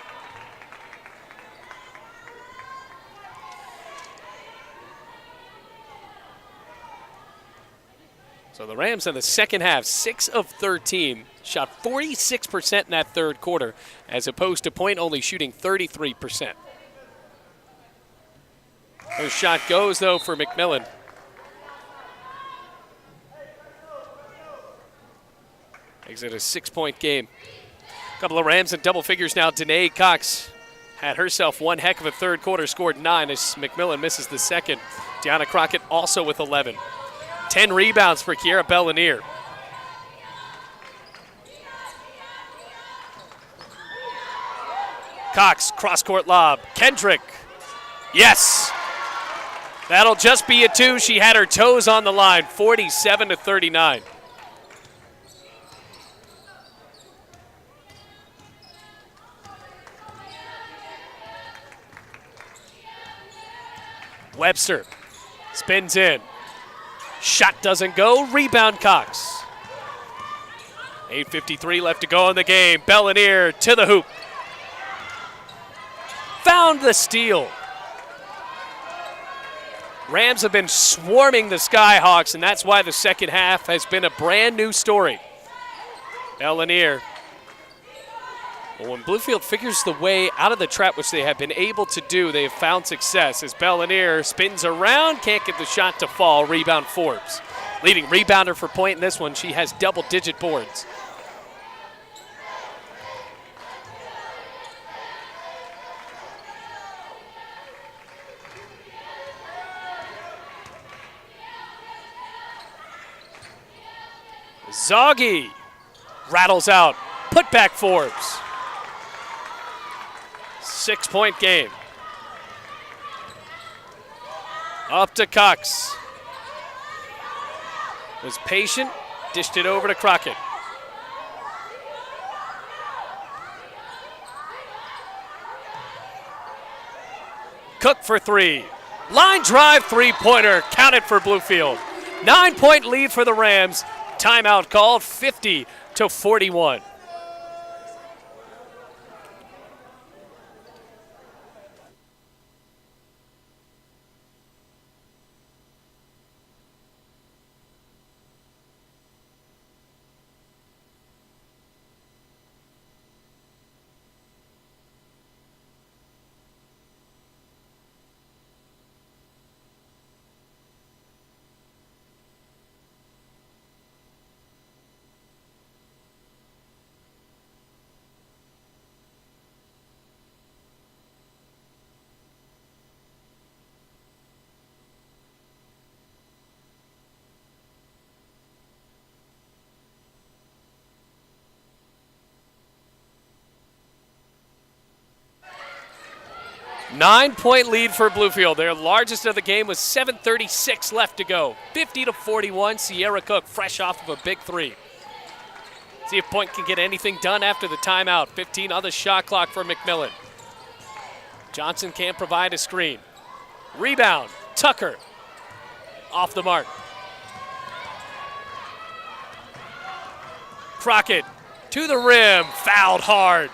So the Rams in the second half, 6 of 13, shot 46% in that third quarter, as opposed to Point only shooting 33%. Her shot goes, though, for McMillan. Makes it a 6-point game. A couple of Rams in double figures now. Danae Cox had herself one heck of a third quarter, scored 9 as McMillan misses the second. Deanna Crockett also with 11. 10 rebounds for Kiera Bellinier. Cox, cross-court lob. Kendrick, yes! That'll just be a 2. She had her toes on the line, 47-39. Webster spins in. Shot doesn't go. Rebound Cox. 8:53 left to go in the game. Bellinier to the hoop. Found the steal. Rams have been swarming the Skyhawks, and that's why the second half has been a brand new story. Bellinier. Well, when Bluefield figures the way out of the trap, which they have been able to do, they have found success as Bellinier spins around, can't get the shot to fall. Rebound Forbes. Leading rebounder for Point in this one. She has double-digit boards. Zoggy rattles out. Put back Forbes. 6-point game. Up to Cox. Was patient, dished it over to Crockett. Cook for 3. Line drive three-pointer, counted for Bluefield. 9-point lead for the Rams. Timeout called, 50-41. 9-point lead for Bluefield. Their largest of the game was 7:36 left to go. 50-41, Sierra Cook fresh off of a big three. See if Point can get anything done after the timeout. 15 on the shot clock for McMillan. Johnson can't provide a screen. Rebound, Tucker. Off the mark. Crockett to the rim, fouled hard.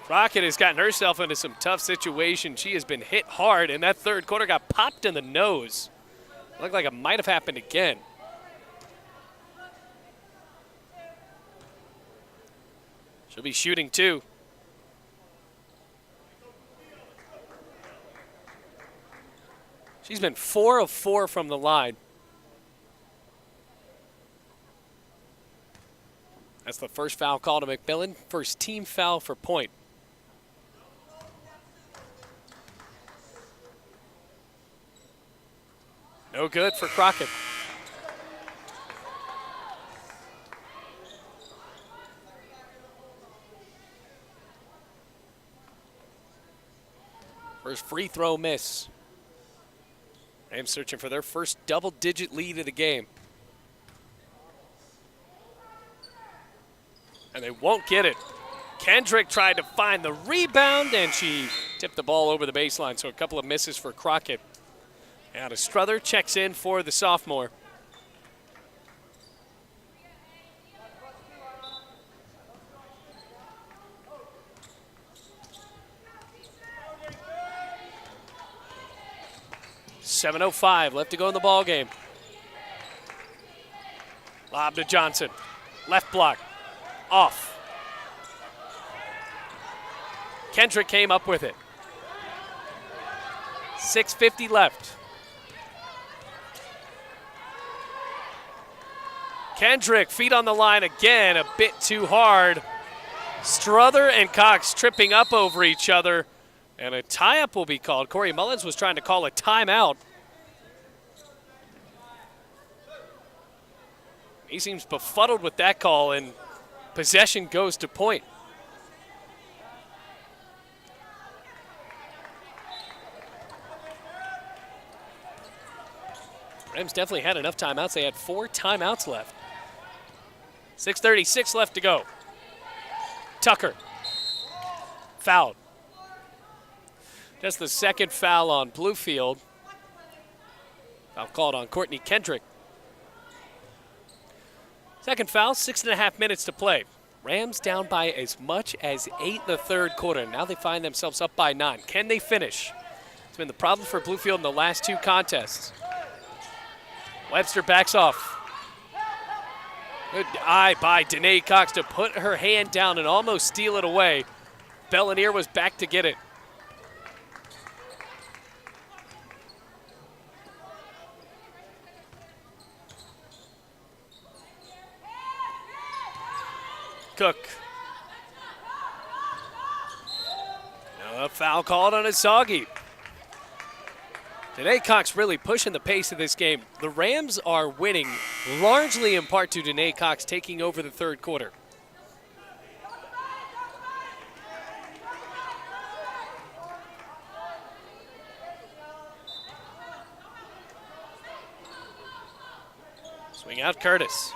Crockett has gotten herself into some tough situations. She has been hit hard, and that third quarter got popped in the nose. Looked like it might have happened again. She'll be shooting two. She's been 4 of 4 from the line. That's the first foul call to McMillan. First team foul for Point. No good for Crockett. First free throw miss. Rams searching for their first double-digit lead of the game. And they won't get it. Kendrick tried to find the rebound, and she tipped the ball over the baseline, so a couple of misses for Crockett. Now Strother checks in for the sophomore. .7:05 left to go in the ball game. Lob to Johnson. Left block. Off. Kendrick came up with it. 6:50 left. Kendrick, feet on the line again, a bit too hard. Strother and Cox tripping up over each other, and a tie-up will be called. Corey Mullins was trying to call a timeout. He seems befuddled with that call, and possession goes to Point. Rams definitely had enough timeouts. They had 4 timeouts left. 6:36 left to go. Tucker. Fouled. That's the second foul on Bluefield. Foul called on Courtney Kendrick. Second foul, 6.5 minutes to play. Rams down by as much as 8 in the third quarter. Now they find themselves up by 9. Can they finish? It's been the problem for Bluefield in the last 2 contests. Webster backs off. Good eye by Danae Cox to put her hand down and almost steal it away. Bellinier was back to get it. Cook. Now a foul called on Asagi. Danae Cox really pushing the pace of this game. The Rams are winning largely in part to Danae Cox taking over the third quarter. Swing out Curtis.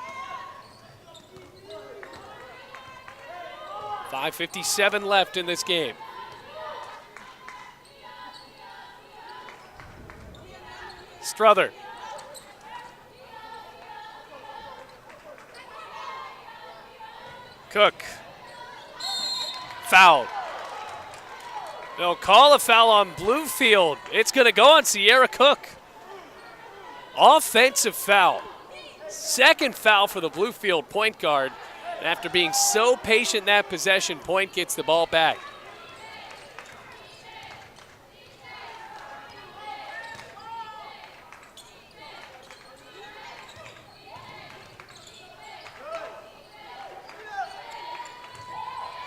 5:57 left in this game. Strother. Cook. Foul. They'll call a foul on Bluefield. It's going to go on Sierra Cook. Offensive foul. Second foul for the Bluefield point guard. And after being so patient in that possession, Point gets the ball back.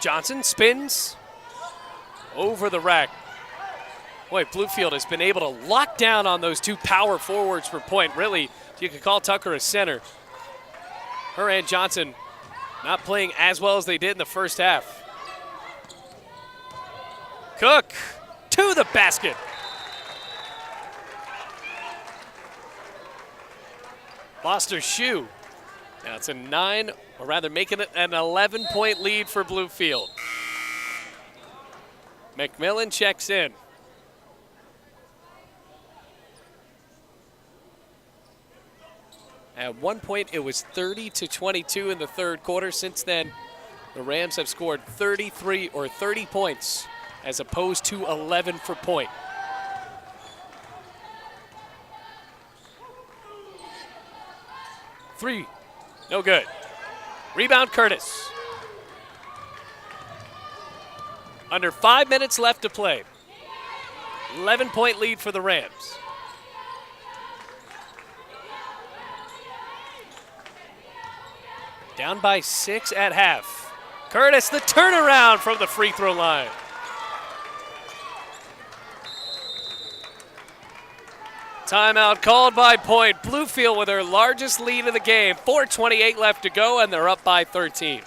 Johnson spins over the rack. Boy, Bluefield has been able to lock down on those 2 power forwards for Point. Really, you could call Tucker a center. Her and Johnson not playing as well as they did in the first half. Cook to the basket. Lost her shoe. Now it's a 9, or rather making it an 11-point lead for Bluefield. McMillan checks in. At one point, it was 30-22 in the third quarter. Since then, the Rams have scored 33 or 30 points as opposed to 11 for point. Three, no good. Rebound, Curtis. Under 5 minutes left to play. 11-point lead for the Rams. Down by 6 at half. Curtis, the turnaround from the free throw line. Timeout called by Point. Bluefield with their largest lead of the game. 4:28 left to go, and they're up by 13.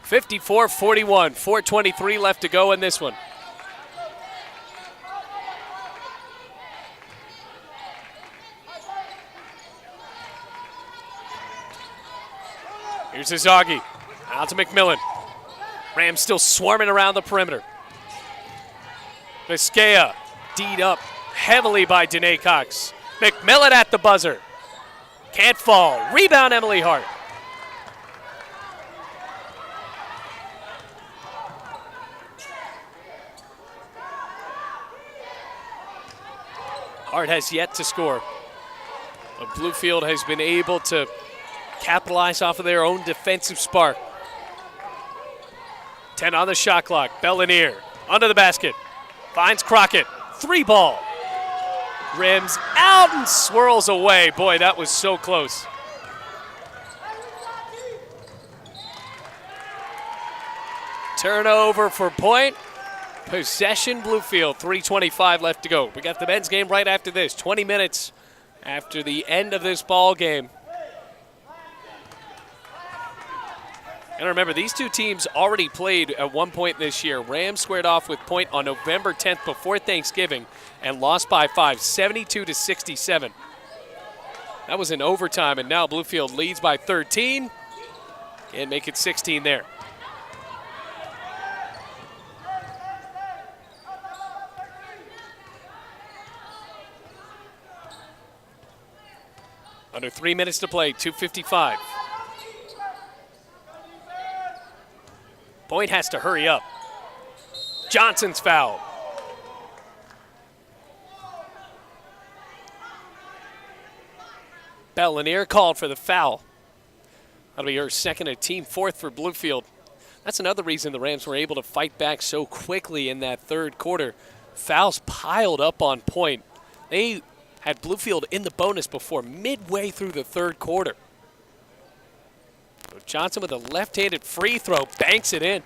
(54-41), 4:23 left to go in this one. Here's Izagi, out to McMillan. Rams still swarming around the perimeter. Vizquea, D'd up heavily by Danae Cox. McMillan at the buzzer. Can't fall. Rebound, Emily Hart. Hart has yet to score. But Bluefield has been able to capitalize off of their own defensive spark. 10 on the shot clock. Bellinier under the basket. Finds Crockett. 3-ball. Rims out and swirls away. Boy, that was so close. Turnover for Point. Possession Bluefield, 3:25 left to go. We got the men's game right after this, 20 minutes after the end of this ball game. And remember, these two teams already played at one point this year. Rams squared off with Point on November 10th before Thanksgiving and lost by 5, 72-67. That was in overtime, and now Bluefield leads by 13 and make it 16 there. Under 3 minutes to play, 2:55. Point has to hurry up. Johnson's foul. Bellinier called for the foul. That'll be her second and team fourth for Bluefield. That's another reason the Rams were able to fight back so quickly in that third quarter. Fouls piled up on Point. They had Bluefield in the bonus before midway through the third quarter. So Johnson with a left-handed free throw banks it in.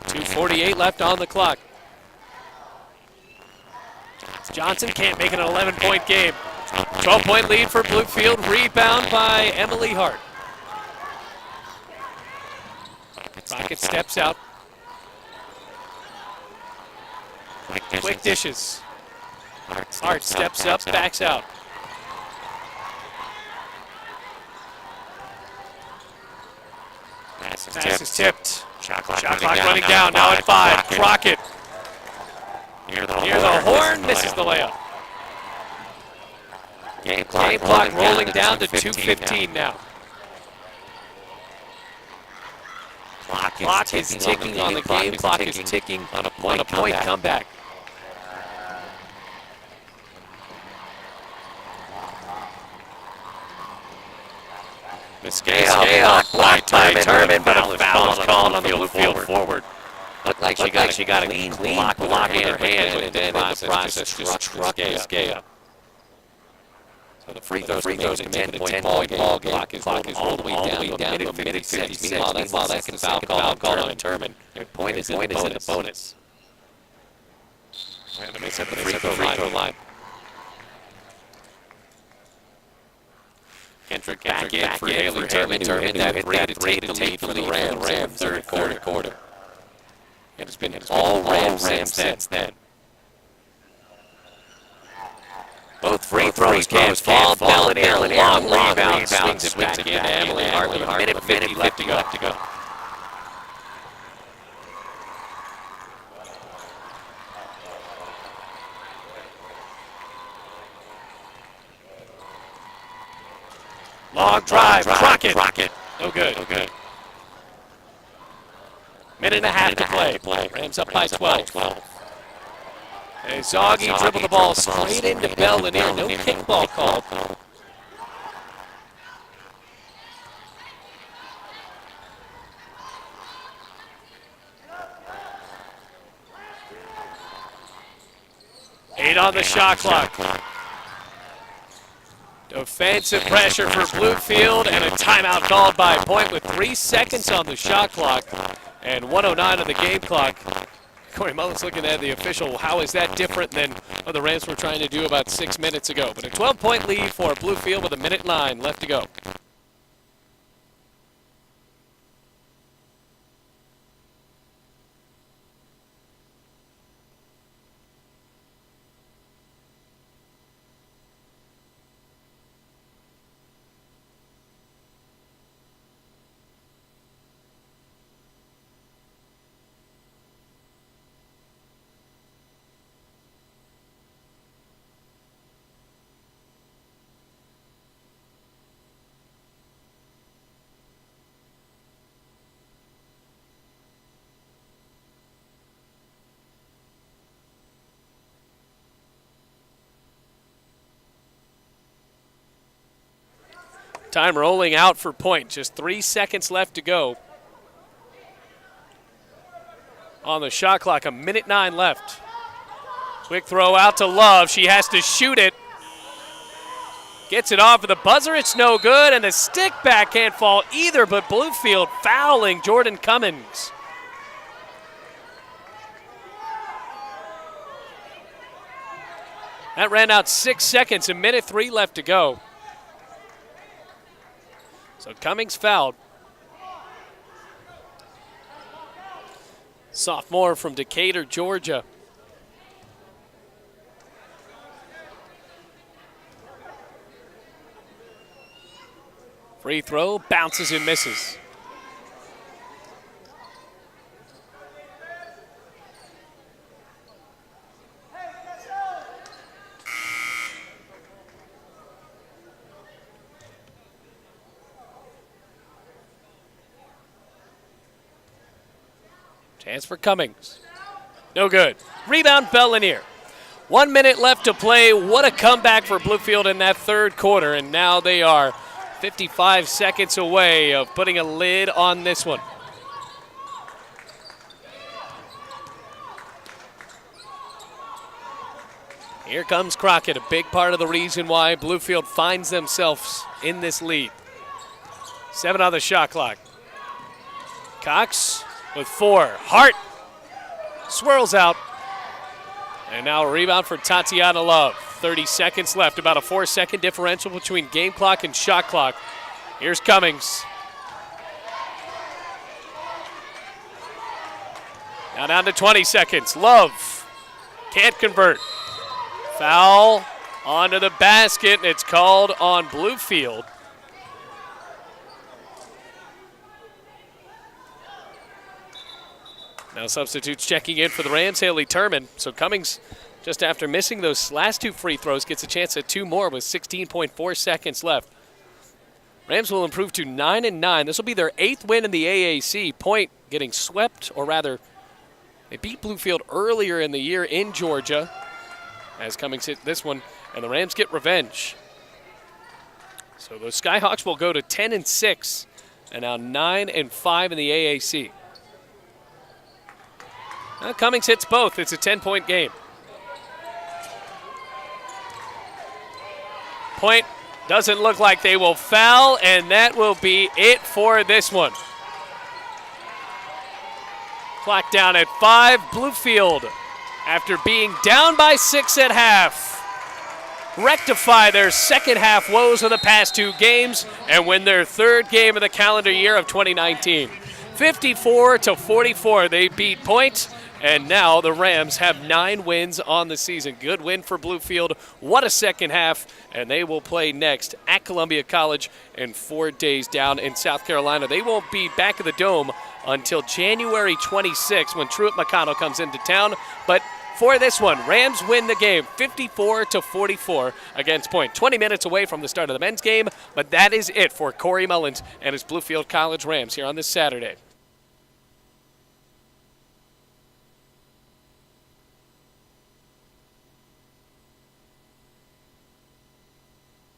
.248 left on the clock. Johnson can't make it an 11-point game. 12-point lead for Bluefield. Rebound by Emily Hart. Rocket steps out. Quick dishes. Hart steps up, backs out. Pass is tipped. Shot clock running down. Now at 5. Crockett. Near the horn, misses the layup. Game clock rolling down to 2:15 now. Clock is ticking on the game. Clock is ticking on a point comeback. Miscaya blocked by Turman, but a foul is called on the Bluefield forward. Looked like she got a clean block in her hand, and then in the process just struck Miscaya. So the free throws a 10-point ball game. Clock is all the way down to a minute 50. Meanwhile, that second foul call on Turman. Their point is in the bonus. And they set the free throw line. Kendrick back in for Haley Turman, who hit that three to take the lead for the Rams third quarter. And it's been all Rams since then. Both free throws can't fall. Bellineer, long rebound, swings it back in. Emily Hart with a minute 50 left to go. Long drive, Crockett. No good. Minute and a half to play. Rams up by 12. And Zoggy dribbled the ball straight into Bellineer. No kickball call. Eight on the shot clock. Defensive pressure for Bluefield and a timeout called by Point with 3 seconds on the shot clock and 1:09 on the game clock. Corey Mullen's looking at the official. How is that different than what the Rams were trying to do about 6 minutes ago? But a 12-point lead for Bluefield with a minute 9 left to go. Time rolling out for Point. Just 3 seconds left to go. On the shot clock, a minute 9 left. Quick throw out to Love. She has to shoot it. Gets it off of the buzzer. It's no good, and the stick back can't fall either, but Bluefield fouling Jordan Cummings. That ran out 6 seconds, a minute 3 left to go. So Cummings fouled. Sophomore from Decatur, Georgia. Free throw, bounces and misses. Chance for Cummings. No good. Rebound, Bellineer. 1 minute left to play. What a comeback for Bluefield in that third quarter, and now they are 55 seconds away of putting a lid on this one. Here comes Crockett, a big part of the reason why Bluefield finds themselves in this lead. 7 on the shot clock. Cox with 4. Hart swirls out. And now a rebound for Tatiana Love. 30 seconds left, about a 4-second differential between game clock and shot clock. Here's Cummings. Now down to 20 seconds. Love can't convert. Foul onto the basket, and it's called on Bluefield. Now substitutes checking in for the Rams, Haley Turman. So Cummings, just after missing those last 2 free throws, gets a chance at 2 more with 16.4 seconds left. Rams will improve to 9-9. This will be their 8th win in the AAC. Point getting swept, or rather, they beat Bluefield earlier in the year in Georgia, as Cummings hit this one, and the Rams get revenge. So the Skyhawks will go to 10-6, and now 9-5 in the AAC. Now Cummings hits both. It's a 10-point game. Point doesn't look like they will foul, and that will be it for this one. Clock down at 5. Bluefield, after being down by 6 at half, rectify their second half woes of the past 2 games and win their 3rd game of the calendar year of 2019. 54-44, they beat Point. And now the Rams have 9 wins on the season. Good win for Bluefield. What a second half. And they will play next at Columbia College in 4 days down in South Carolina. They won't be back at the Dome until January 26 when Truett McConnell comes into town. But for this one, Rams win the game 54-44 against Point. 20 minutes away from the start of the men's game. But that is it for Corey Mullins and his Bluefield College Rams here on this Saturday.